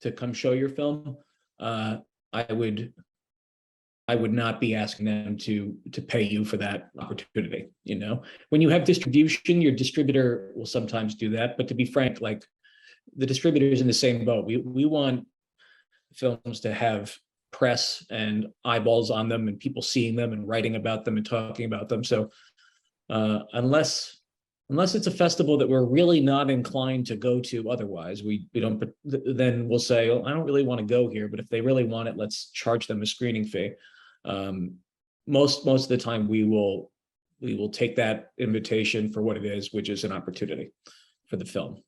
to come show your film, I would not be asking them to pay you for that opportunity. You know, when you have distribution, your distributor will sometimes do that. But to be frank, like the distributor is in the same boat. We want films to have press and eyeballs on them and people seeing them and writing about them and talking about them. So unless it's a festival that we're really not inclined to go to otherwise, we don't, then we'll say, well, I don't really want to go here, but if they really want it, let's charge them a screening fee. Most of the time we will take that invitation for what it is, which is an opportunity for the film.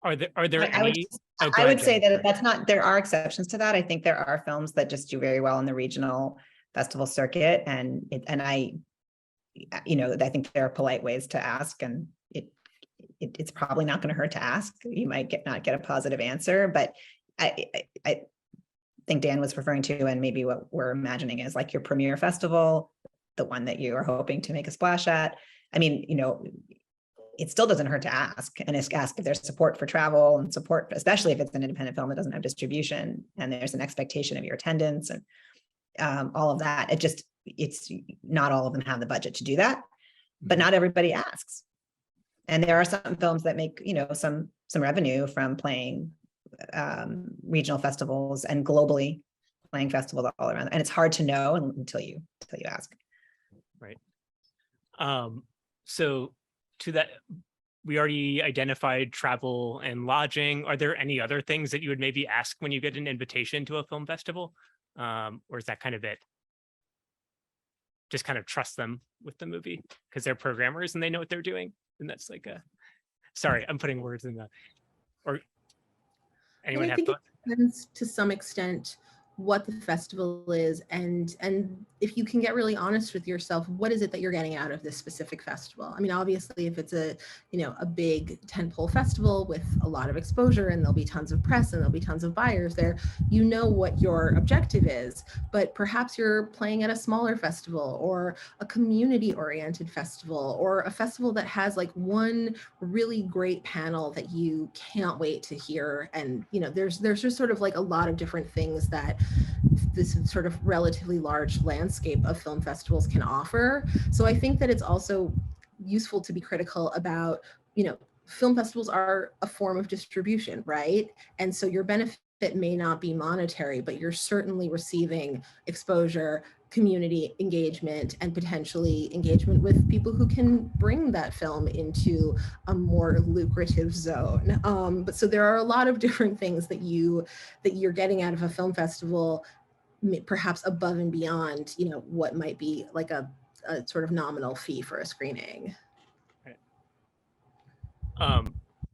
Are there any? I would say that that's not, there are exceptions to that. I think there are films that just do very well in the regional festival circuit. And I think there are polite ways to ask, and it's probably not going to hurt to ask. You might not get a positive answer, but I think Dan was referring to, and maybe what we're imagining is like your premier festival, the one that you are hoping to make a splash at. I mean, it still doesn't hurt to ask, and ask if there's support for travel and support, especially if it's an independent film that doesn't have distribution and there's an expectation of your attendance and all of that. It's not all of them have the budget to do that, but not everybody asks. And there are some films that make, some revenue from playing regional festivals and globally playing festivals all around. And it's hard to know until you ask. Right. So to that, we already identified travel and lodging. Are there any other things that you would maybe ask when you get an invitation to a film festival? Or is that kind of it? Just kind of trust them with the movie because they're programmers and they know what they're doing. And that's like sorry, I'm putting words in the, or anyone have thoughts? It depends to some extent what the festival is, and if you can get really honest with yourself, what is it that you're getting out of this specific festival? I mean, obviously, if it's a big tentpole festival with a lot of exposure and there'll be tons of press and there'll be tons of buyers there, what your objective is. But perhaps you're playing at a smaller festival or a community-oriented festival or a festival that has like one really great panel that you can't wait to hear. And there's just sort of like a lot of different things that this sort of relatively large landscape of film festivals can offer. So I think that it's also useful to be critical about, film festivals are a form of distribution, right? And so your benefit may not be monetary, but you're certainly receiving exposure, community engagement, and potentially engagement with people who can bring that film into a more lucrative zone. But so there are a lot of different things that you're getting out of a film festival, perhaps above and beyond, what might be like a sort of nominal fee for a screening.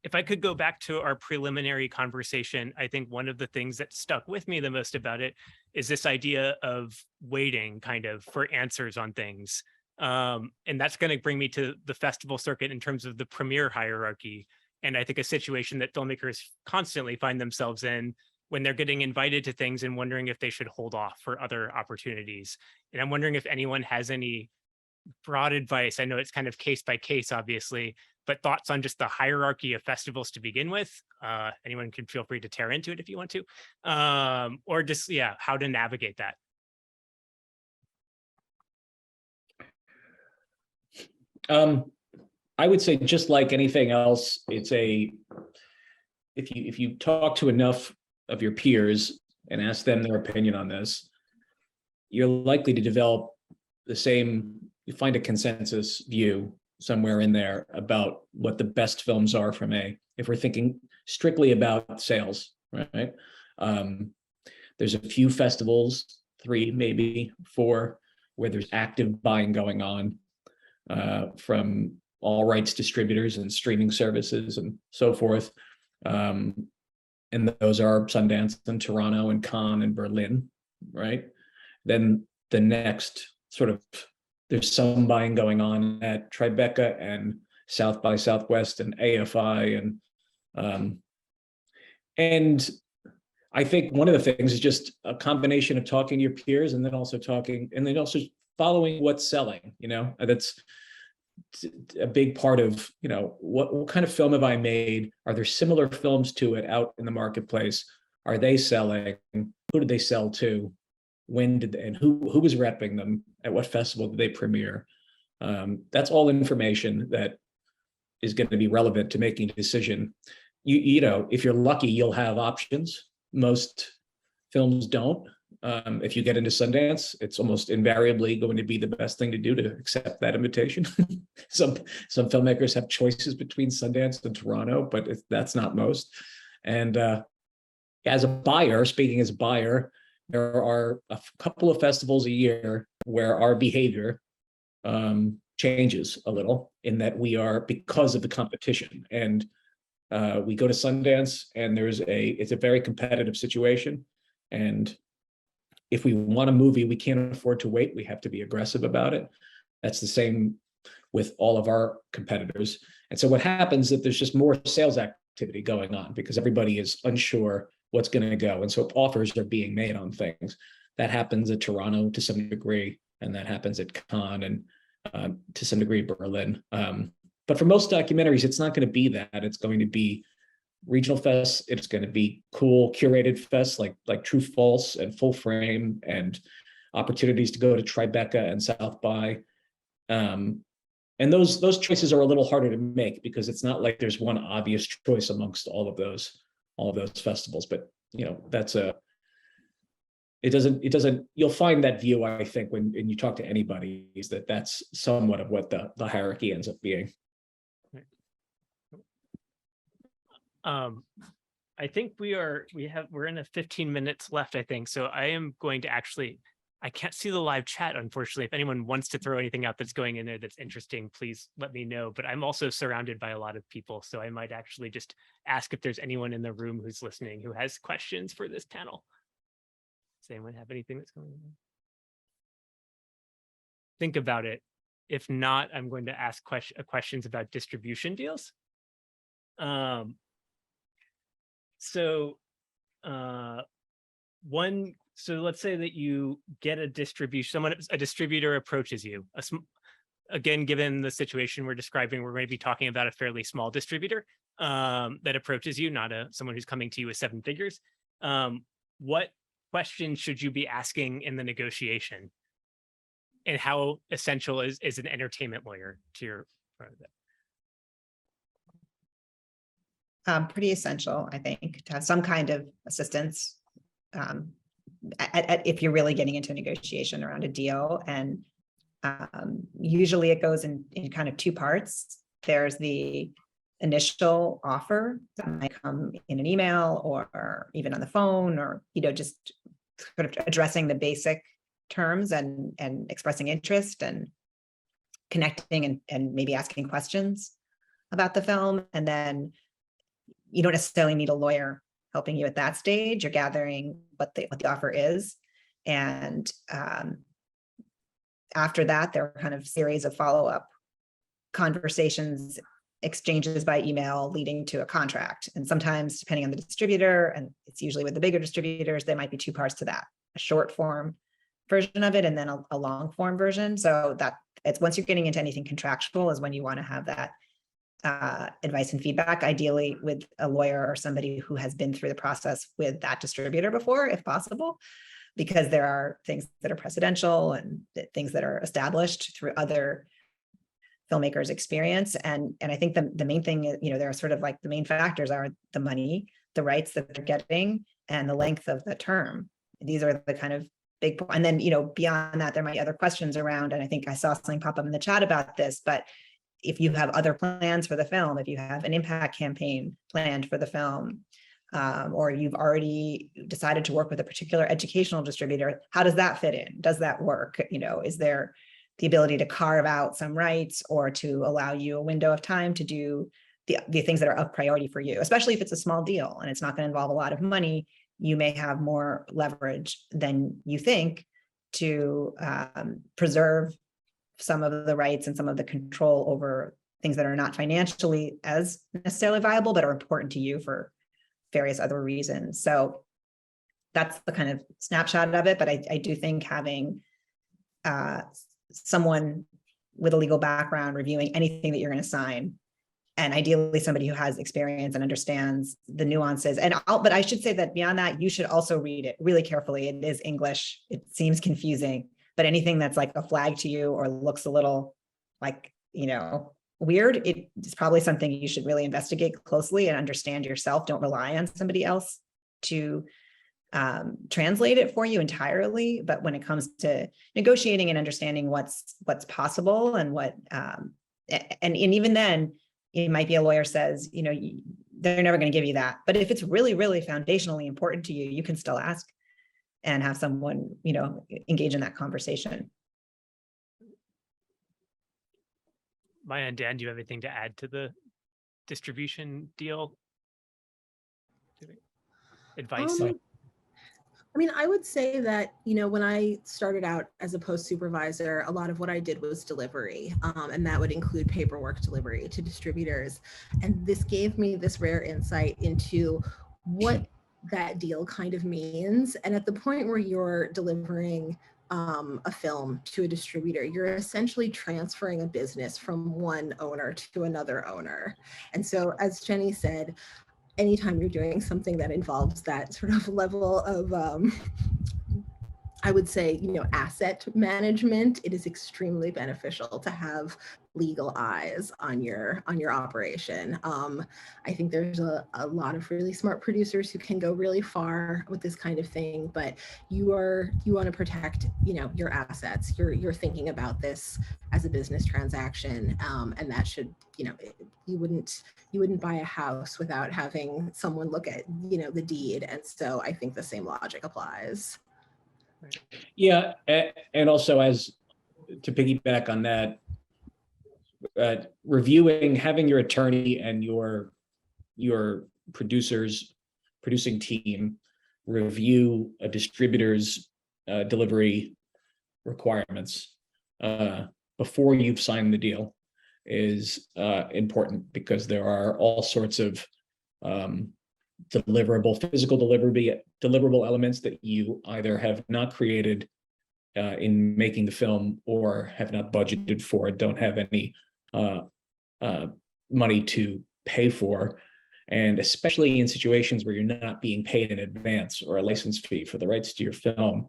If I could go back to our preliminary conversation, I think one of the things that stuck with me the most about it is this idea of waiting kind of for answers on things. And that's going to bring me to the festival circuit in terms of the premiere hierarchy. And I think a situation that filmmakers constantly find themselves in when they're getting invited to things and wondering if they should hold off for other opportunities. And I'm wondering if anyone has any broad advice. I know it's kind of case by case, obviously, but thoughts on just the hierarchy of festivals to begin with. Anyone can feel free to tear into it if you want to, or just, how to navigate that. I would say just like anything else, it's if you talk to enough of your peers and ask them their opinion on this, you're likely to develop you find a consensus view somewhere in there about what the best films are if we're thinking strictly about sales, right? There's a few festivals, 3, maybe 4, where there's active buying going on from all rights distributors and streaming services and so forth. And those are Sundance and Toronto and Cannes and Berlin, right? Then the next sort of, there's some buying going on at Tribeca and South by Southwest and AFI. And I think one of the things is just a combination of talking to your peers and then also following what's selling, a big part of, what kind of film have I made? Are there similar films to it out in the marketplace? Are they selling? Who did they sell to? When did they, and who was repping them? At what festival did they premiere? That's all information that is going to be relevant to making a decision. If you're lucky, you'll have options. Most films don't. If you get into Sundance, it's almost invariably going to be the best thing to do to accept that invitation. Some filmmakers have choices between Sundance and Toronto, but that's not most. And as a buyer, speaking as a buyer, there are a couple of festivals a year where our behavior changes a little, in that we are, because of the competition. And we go to Sundance, and it's a very competitive situation. And if we want a movie, we can't afford to wait. We have to be aggressive about it. That's the same with all of our competitors. And so what happens is that there's just more sales activity going on, because everybody is unsure what's going to go. And so offers are being made on things. That happens at Toronto to some degree, and that happens at Cannes, and to some degree Berlin. But for most documentaries, it's not going to be that. It's going to be regional fests. It's going to be cool curated fests like True False and Full Frame, and opportunities to go to Tribeca and South by. And those choices are a little harder to make, because it's not like there's one obvious choice amongst all of those festivals. But it doesn't, you'll find that view, I think, when you talk to anybody, is that's somewhat of what the hierarchy ends up being. I think we're in a 15 minutes left, I think. So I am going to I can't see the live chat, unfortunately. If anyone wants to throw anything out that's going in there that's interesting, please let me know. But I'm also surrounded by a lot of people, so I might actually just ask if there's anyone in the room who's listening who has questions for this panel. Does anyone have anything that's going on? Think about it. If not, I'm going to ask questions about distribution deals. So let's say that you get a distributor approaches you. Again, given the situation we're describing, we're going to be talking about a fairly small distributor that approaches you, not someone who's coming to you with 7 figures. What questions should you be asking in the negotiation? And how essential is an entertainment lawyer to your part of that? Pretty essential, I think, to have some kind of assistance if you're really getting into a negotiation around a deal. And usually it goes in kind of 2 parts. There's the initial offer that might come in an email or even on the phone, or just sort of addressing the basic terms and expressing interest and connecting and maybe asking questions about the film. And then you don't necessarily need a lawyer helping you at that stage. You're gathering what the offer is. And after that, there are kind of series of follow-up conversations, exchanges by email leading to a contract. And sometimes, depending on the distributor, and it's usually with the bigger distributors, there might be 2 parts to that: a short form version of it and then a long form version. So that it's, once you're getting into anything contractual, is when you want to have that advice and feedback, ideally with a lawyer or somebody who has been through the process with that distributor before, if possible, because there are things that are precedential and things that are established through other filmmakers' experience. And I think the main thing is, there are sort of like the main factors are the money, the rights that they're getting, and the length of the term. These are the kind of big, and then, beyond that, there might be other questions around, and I think I saw something pop up in the chat about this, but if you have other plans for the film, if you have an impact campaign planned for the film, or you've already decided to work with a particular educational distributor, how does that fit in? Does that work? Is there the ability to carve out some rights or to allow you a window of time to do the things that are of priority for you, especially if it's a small deal and it's not going to involve a lot of money? You may have more leverage than you think to preserve some of the rights and some of the control over things that are not financially as necessarily viable, but are important to you for various other reasons. So that's the kind of snapshot of it. But I do think having someone with a legal background reviewing anything that you're going to sign. And ideally somebody who has experience and understands the nuances. But I should say that beyond that, you should also read it really carefully. It is English. It seems confusing, but anything that's like a flag to you or looks a little like, weird, it's probably something you should really investigate closely and understand yourself. Don't rely on somebody else to translate it for you entirely. But when it comes to negotiating and understanding what's possible and and even then, it might be a lawyer says, they're never going to give you that. But if it's really, really foundationally important to you, you can still ask and have someone, engage in that conversation. Maya and Dan, do you have anything to add to the distribution deal? Advice? I would say that, when I started out as a post supervisor, a lot of what I did was delivery, and that would include paperwork delivery to distributors. And this gave me this rare insight into what that deal kind of means. And at the point where you're delivering a film to a distributor, you're essentially transferring a business from one owner to another owner. And so, as Jenny said, anytime you're doing something that involves that sort of level of, I would say, asset management, it is extremely beneficial to have legal eyes on your operation. I think there's a lot of really smart producers who can go really far with this kind of thing, but you want to protect, your assets. You're thinking about this as a business transaction, and that should, you wouldn't buy a house without having someone look at, the deed. And so I think the same logic applies. Yeah, and also to piggyback on that, having your attorney and your producing team review a distributor's delivery requirements before you've signed the deal is important, because there are all sorts of physical deliverable elements that you either have not created in making the film or have not budgeted for, don't have any money to pay for. And especially in situations where you're not being paid in advance or a license fee for the rights to your film,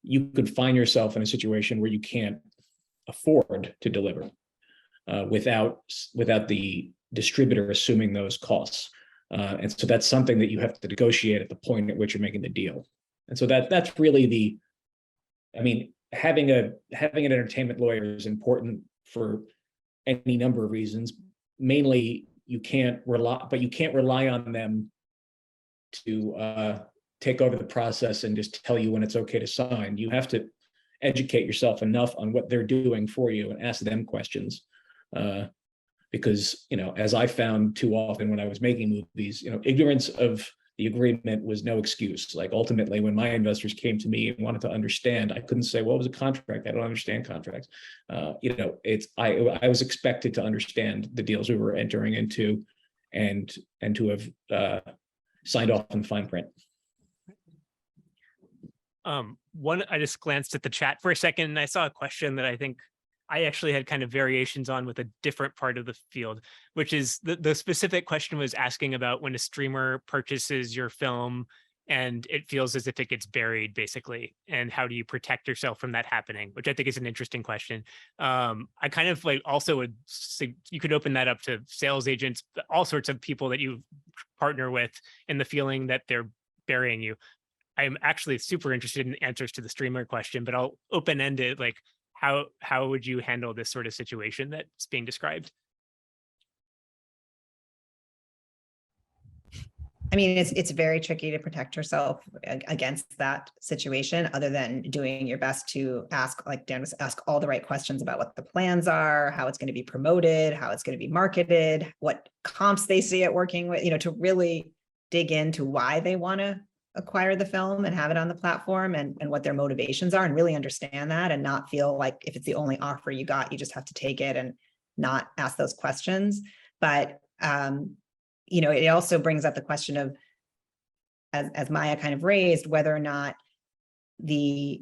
you could find yourself in a situation where you can't afford to deliver without the distributor assuming those costs. And so that's something that you have to negotiate at the point at which you're making the deal. And so that's really having an entertainment lawyer is important for any number of reasons. Mainly, you can't rely on them to take over the process and just tell you when it's okay to sign. You have to educate yourself enough on what they're doing for you and ask them questions. Because, as I found too often when I was making movies, ignorance of the agreement was no excuse. Like, ultimately, when my investors came to me and wanted to understand, I couldn't say, well, it was a contract. I don't understand contracts. I was expected to understand the deals we were entering into and to have signed off on fine print. I just glanced at the chat for a second and I saw a question that I think I actually had kind of variations on with a different part of the field, which is the specific question was asking about when a streamer purchases your film and it feels as if it gets buried, basically, and how do you protect yourself from that happening, which I think is an interesting question. I kind of also would say you could open that up to sales agents, all sorts of people that you partner with, and the feeling that they're burying you. I'm actually super interested in answers to the streamer question, but I'll open-end it, like, how would you handle this sort of situation that's being described? I mean, it's very tricky to protect yourself against that situation, other than doing your best to ask, like Dan was, ask all the right questions about what the plans are, how it's going to be promoted, how it's going to be marketed, what comps they see it working with, to really dig into why they want to acquire the film and have it on the platform, and what their motivations are, and really understand that, and not feel like if it's the only offer you got, you just have to take it and not ask those questions. But it also brings up the question of, as Maya kind of raised, whether or not the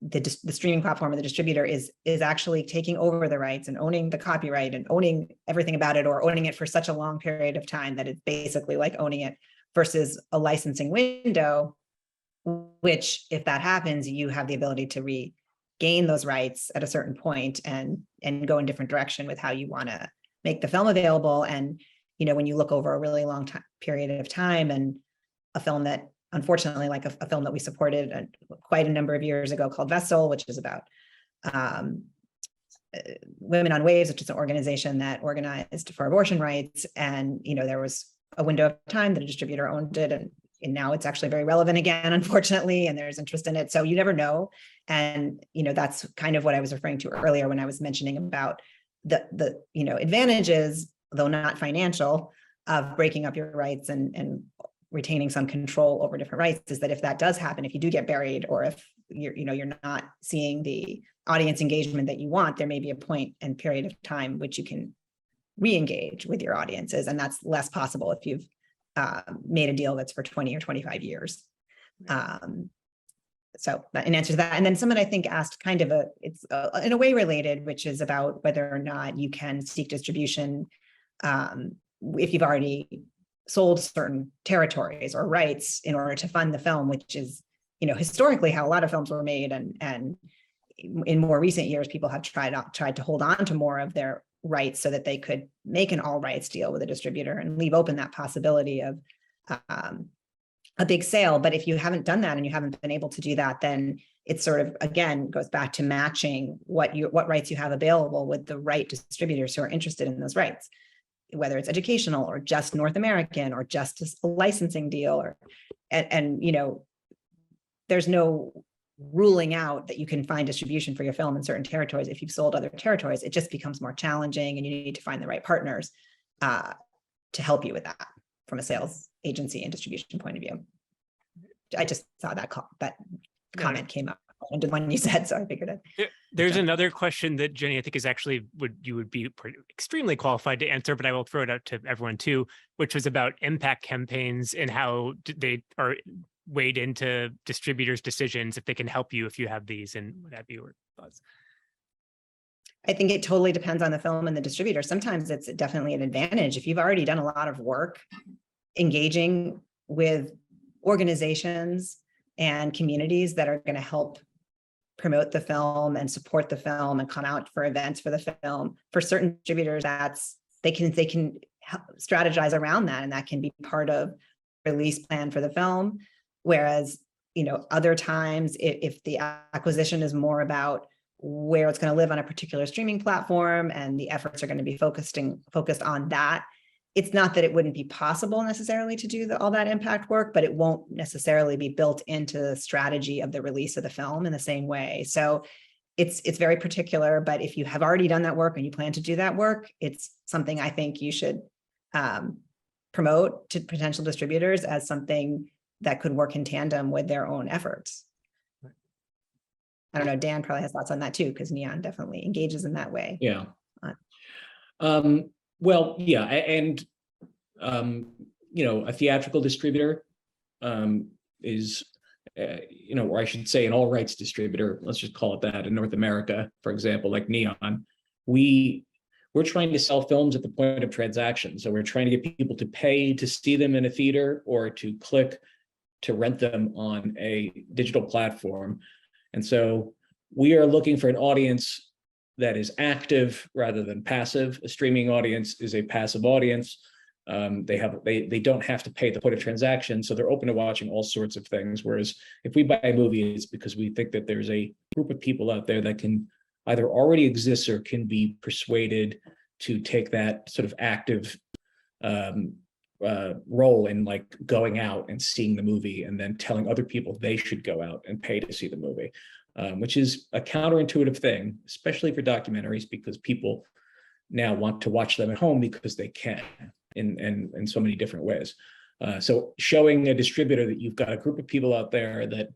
the streaming platform or the distributor is actually taking over the rights and owning the copyright and owning everything about it, or owning it for such a long period of time that it's basically like owning it, versus a licensing window, which if that happens, you have the ability to regain those rights at a certain point and go in different direction with how you want to make the film available. And, you know, when you look over a really long period of time, and a film that, unfortunately, like a film that we supported quite a number of years ago called Vessel, which is about Women on Waves, which is an organization that organized for abortion rights. And, you know, there was a window of time that a distributor owned it, and now it's actually very relevant again, unfortunately, and there's interest in it. So you never know. And, you know, that's kind of what I was referring to earlier when I was mentioning about the you know, advantages, though not financial, of breaking up your rights and retaining some control over different rights, is that if that does happen, if you do get buried, or if you're not seeing the audience engagement that you want, there may be a point and period of time which you can re-engage with your audiences, and that's less possible if you've made a deal that's for 20 or 25 years. So in answer to that, and then someone I think asked kind of it's in a way related, which is about whether or not you can seek distribution if you've already sold certain territories or rights in order to fund the film, which is, you know, historically how a lot of films were made, and in more recent years, people have tried to hold on to more of their rights so that they could make an all rights deal with a distributor and leave open that possibility of a big sale. But if you haven't done that and you haven't been able to do that, then it sort of, again, goes back to matching what rights you have available with the right distributors who are interested in those rights, whether it's educational or just North American or just a licensing deal, and you know, there's no ruling out that you can find distribution for your film in certain territories. If you've sold other territories, it just becomes more challenging, and you need to find the right partners to help you with that from a sales agency and distribution point of view. I just saw that comment came up under the one you said, so I figured it. There's another question that Jenny, I think, is actually you would be extremely qualified to answer, but I will throw it out to everyone too, which was about impact campaigns and how they are weighed into distributors' decisions, if they can help you if you have these, and what have you, or thoughts. I think it totally depends on the film and the distributor. Sometimes it's definitely an advantage if you've already done a lot of work engaging with organizations and communities that are going to help promote the film and support the film and come out for events for the film. For certain distributors, they can strategize around that, and that can be part of release plan for the film. Whereas, you know, other times, if the acquisition is more about where it's going to live on a particular streaming platform and the efforts are going to be focused on that, it's not that it wouldn't be possible necessarily to do all that impact work, but it won't necessarily be built into the strategy of the release of the film in the same way. So it's very particular, but if you have already done that work and you plan to do that work, it's something I think you should promote to potential distributors as something that could work in tandem with their own efforts. I don't know, Dan probably has thoughts on that too, because Neon definitely engages in that way. Yeah. Well, yeah, and you know, a theatrical distributor is, you know, or I should say an all rights distributor, let's just call it that, in North America, for example, like Neon. We're trying to sell films at the point of transaction. So we're trying to get people to pay to see them in a theater or to click to rent them on a digital platform. And so we are looking for an audience that is active rather than passive. A streaming audience is a passive audience. They don't have to pay the point of transaction, so they're open to watching all sorts of things. Whereas if we buy a movie, it's because we think that there's a group of people out there that can either already exist or can be persuaded to take that sort of active role in like going out and seeing the movie and then telling other people they should go out and pay to see the movie, which is a counterintuitive thing, especially for documentaries, because people now want to watch them at home because they can in so many different ways. So showing a distributor that you've got a group of people out there that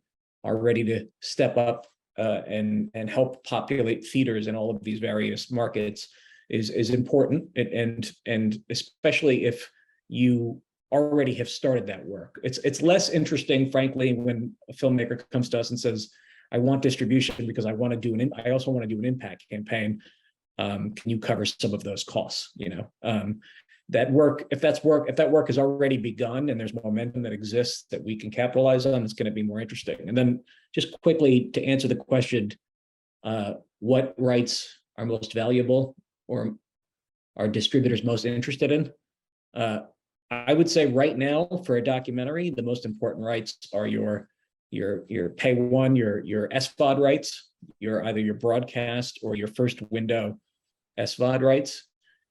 are ready to step up and help populate theaters in all of these various markets is important, and especially if you already have started that work. It's less interesting, frankly, when a filmmaker comes to us and says, I want distribution because I want to do I also want to do an impact campaign. Can you cover some of those costs? That work, if that work has already begun and there's momentum that exists that we can capitalize on, it's going to be more interesting. And then just quickly to answer the question, what rights are most valuable or are distributors most interested in? I would say right now for a documentary, the most important rights are your pay one, your SVOD rights, either your broadcast or your first window SVOD rights.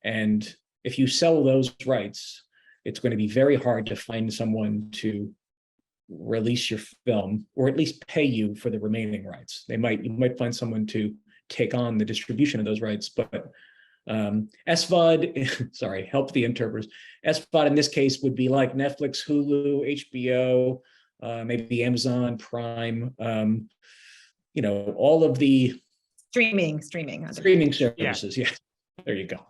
And if you sell those rights, it's going to be very hard to find someone to release your film or at least pay you for the remaining rights. You might find someone to take on the distribution of those rights, but SVOD, sorry, help the interpreters. SVOD in this case would be like Netflix, Hulu, HBO, maybe Amazon Prime, all of the Streaming services. Yeah, there you go.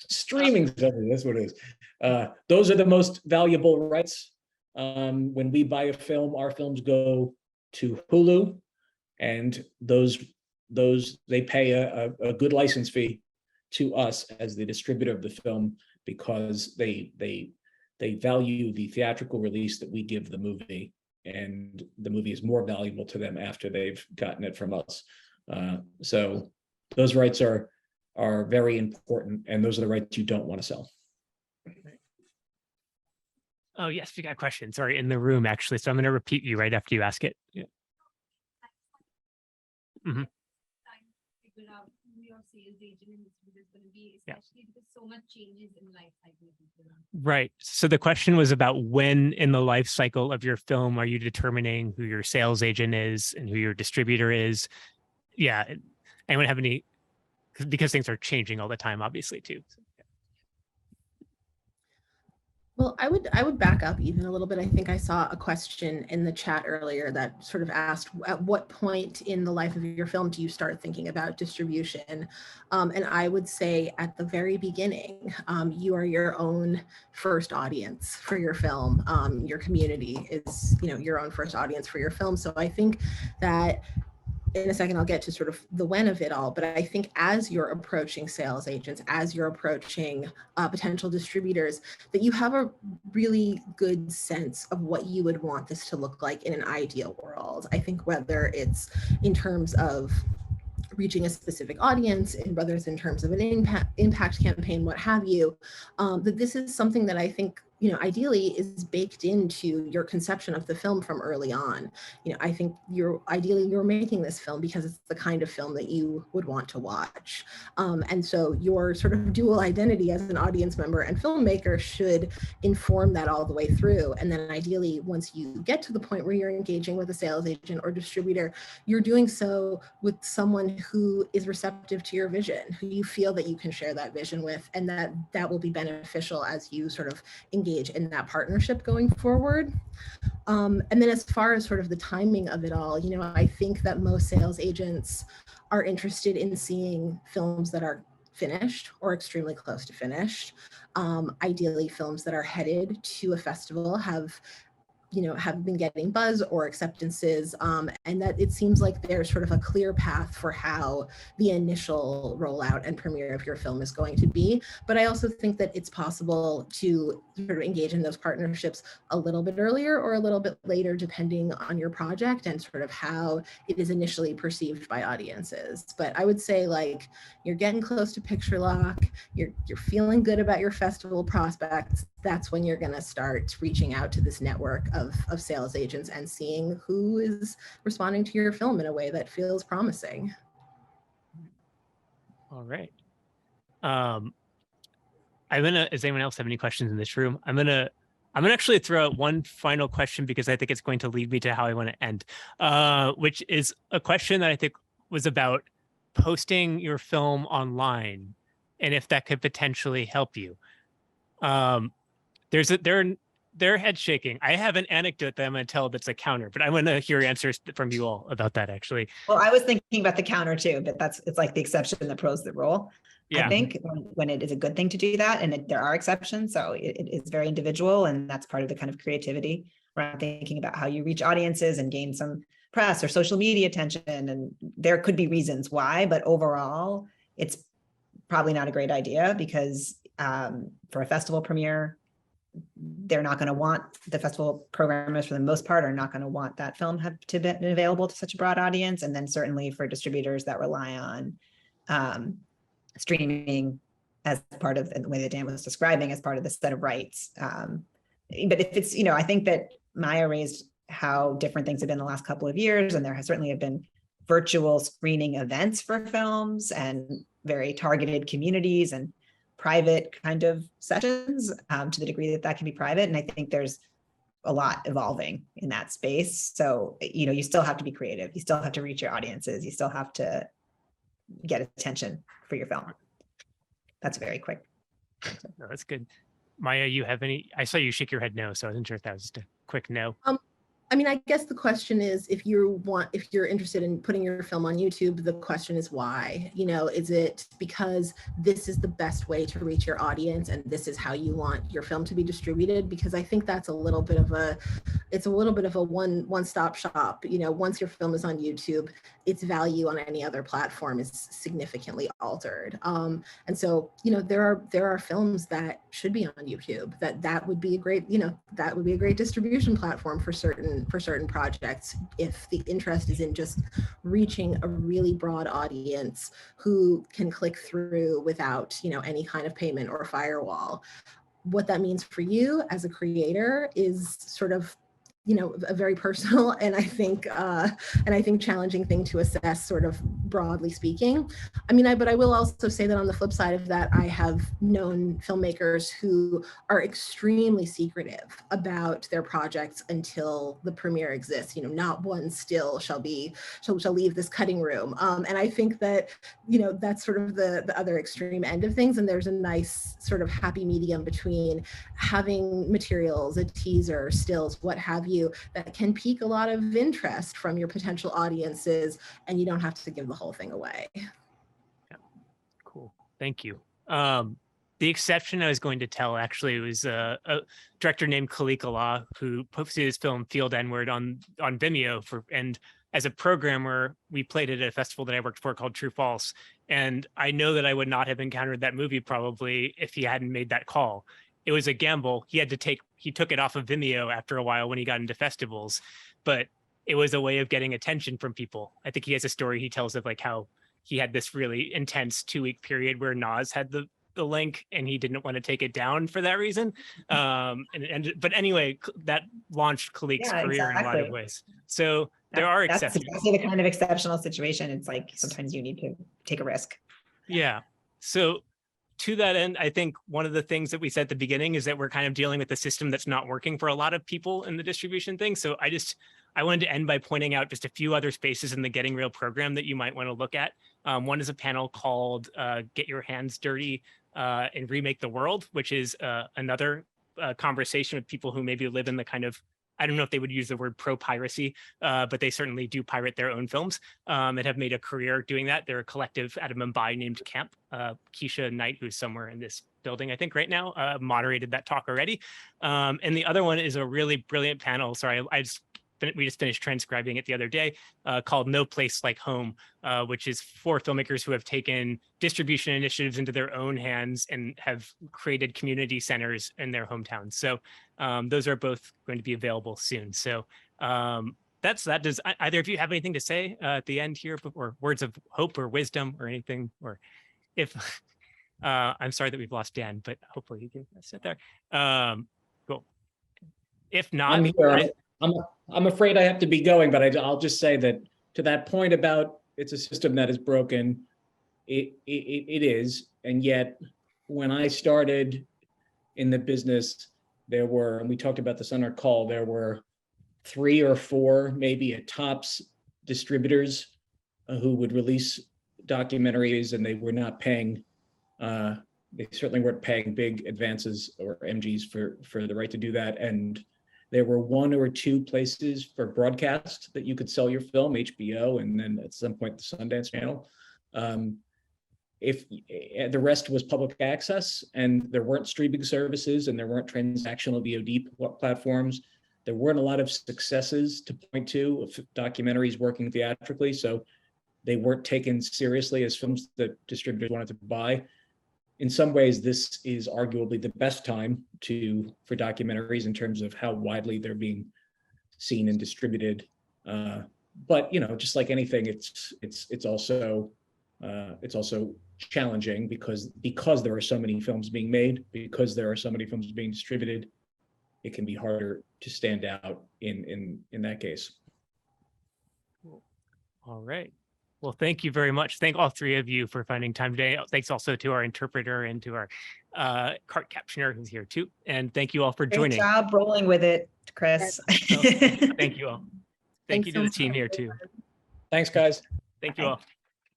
Streaming services, that's what it is. Those are the most valuable rights. When we buy a film, our films go to Hulu, and those they pay a good license fee to us as the distributor of the film because they value the theatrical release that we give the movie, and the movie is more valuable to them after they've gotten it from us. So those rights are very important, and those are the rights you don't want to sell. Oh, yes, we got a question. Sorry, in the room, actually. So I'm going to repeat you right after you ask it. Yeah. Mm-hmm. Right. So the question was about when in the life cycle of your film are you determining who your sales agent is and who your distributor is? Yeah. Anyone have any, because things are changing all the time, obviously, too. So, yeah. Well, I would back up even a little bit. I think I saw a question in the chat earlier that sort of asked, at what point in the life of your film do you start thinking about distribution? And I would say at the very beginning, you are your own first audience for your film. Your community is, your own first audience for your film. So I think that in a second, I'll get to sort of the when of it all, but I think as you're approaching sales agents, as you're approaching potential distributors, that you have a really good sense of what you would want this to look like in an ideal world. I think whether it's in terms of reaching a specific audience, and whether it's in terms of an impact campaign, what have you, that this is something that I think ideally is baked into your conception of the film from early on. I think you're making this film because it's the kind of film that you would want to watch. And so your sort of dual identity as an audience member and filmmaker should inform that all the way through. And then ideally, once you get to the point where you're engaging with a sales agent or distributor, you're doing so with someone who is receptive to your vision, who you feel that you can share that vision with, and that will be beneficial as you sort of engage in that partnership going forward. And then as far as sort of the timing of it all, I think that most sales agents are interested in seeing films that are finished or extremely close to finished. Ideally, films that are headed to a festival have been getting buzz or acceptances, and that it seems like there's sort of a clear path for how the initial rollout and premiere of your film is going to be. But I also think that it's possible to sort of engage in those partnerships a little bit earlier or a little bit later, depending on your project and sort of how it is initially perceived by audiences. But I would say, like, you're getting close to picture lock, you're feeling good about your festival prospects, that's when you're going to start reaching out to this network of sales agents and seeing who is responding to your film in a way that feels promising. All right. Does anyone else have any questions in this room? I'm gonna actually throw out one final question because I think it's going to lead me to how I want to end, which is a question that I think was about posting your film online and if that could potentially help you. They're head shaking. I have an anecdote that I'm going to tell that's a counter, but I want to hear answers from you all about that, actually. Well, I was thinking about the counter too, but it's like the exception that proves the rule. Yeah. I think when it is a good thing to do that, and there are exceptions, so it is very individual, and that's part of the kind of creativity around thinking about how you reach audiences and gain some press or social media attention, and there could be reasons why, but overall, it's probably not a great idea because for a festival premiere, they're not going to want, the festival programmers for the most part are not going to want that film to be available to such a broad audience. And then certainly for distributors that rely on streaming as part of the way that Dan was describing, as part of the set of rights. But if it's, I think that Maya raised how different things have been the last couple of years, and there certainly have been virtual screening events for films and very targeted communities and private kind of sessions to the degree that that can be private. And I think there's a lot evolving in that space. So, you still have to be creative. You still have to reach your audiences. You still have to get attention for your film. That's very quick. No, that's good. Maya, you have any? I saw you shake your head no, so I wasn't sure if that was just a quick no. I mean, I guess the question is, if you're interested in putting your film on YouTube, the question is why? Is it because this is the best way to reach your audience and this is how you want your film to be distributed? Because I think that's a little bit of a one-stop shop. Once your film is on YouTube, its value on any other platform is significantly altered. And so, there are films that should be on YouTube. That would be a great, that would be a great distribution platform for certain projects, if the interest is in just reaching a really broad audience who can click through without any kind of payment or firewall. What that means for you as a creator is sort of a very personal and I think challenging thing to assess, sort of broadly speaking. But I will also say that on the flip side of that, I have known filmmakers who are extremely secretive about their projects until the premiere exists. Not one still shall leave this cutting room. And I think that that's sort of the other extreme end of things. And there's a nice sort of happy medium between having materials, a teaser, stills, what have you, that can pique a lot of interest from your potential audiences, and you don't have to give the whole thing away. Yeah. Cool. Thank you. The exception I was going to tell actually was a director named Kalikala, who posted his film Field N-Word on Vimeo and as a programmer, we played it at a festival that I worked for called True False. And I know that I would not have encountered that movie probably if he hadn't made that call. It was a gamble. He took it off of Vimeo after a while when he got into festivals, but it was a way of getting attention from people. I think he has a story he tells of like how he had this really intense 2-week period where Nas had the link and he didn't want to take it down for that reason. But anyway, that launched Kalik's career in a lot of ways. So there are exceptions. That's the kind of exceptional situation. It's like sometimes you need to take a risk. Yeah. So to that end, I think one of the things that we said at the beginning is that we're kind of dealing with a system that's not working for a lot of people in the distribution thing. So I wanted to end by pointing out just a few other spaces in the Getting Real program that you might want to look at. One is a panel called Get Your Hands Dirty and Remake the World, which is another conversation with people who maybe live in the kind of, I don't know if they would use the word pro-piracy, but they certainly do pirate their own films and have made a career doing that. They're a collective out of Mumbai named Camp. Keisha Knight, who's somewhere in this building, I think right now, moderated that talk already. And the other one is a really brilliant panel. Sorry, we just finished transcribing it the other day, called No Place Like Home, which is for filmmakers who have taken distribution initiatives into their own hands and have created community centers in their hometowns. So those are both going to be available soon. So that's that. Does either of you have anything to say at the end here, or words of hope or wisdom or anything? Or if I'm sorry that we've lost Dan, but hopefully you can sit there. Cool. If not, I'm here. I'm afraid I have to be going, but I'll just say that to that point about it's a system that is broken, it is. And yet when I started in the business, there were, and we talked about this on our call, there were 3 or 4, maybe at tops, distributors who would release documentaries, and they were not paying, they certainly weren't paying big advances or MGs for the right to do that. And there were 1 or 2 places for broadcast that you could sell your film, HBO, and then at some point the Sundance Channel. If the rest was public access, and there weren't streaming services and there weren't transactional VOD platforms, there weren't a lot of successes to point to of documentaries working theatrically, so they weren't taken seriously as films that distributors wanted to buy. In some ways, this is arguably the best time for documentaries in terms of how widely they're being seen and distributed. But just like anything, it's also challenging because there are so many films being made, because there are so many films being distributed. It can be harder to stand out in that case. All right. Well, thank you very much. Thank all three of you for finding time today. Thanks also to our interpreter and to our cart captioner who's here too. And thank you all for Great joining. job rolling with it, Chris. So, thank you all. Thank you to the team here too. Thanks, guys. Thank you all.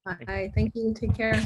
Bye. Thank you. Take care.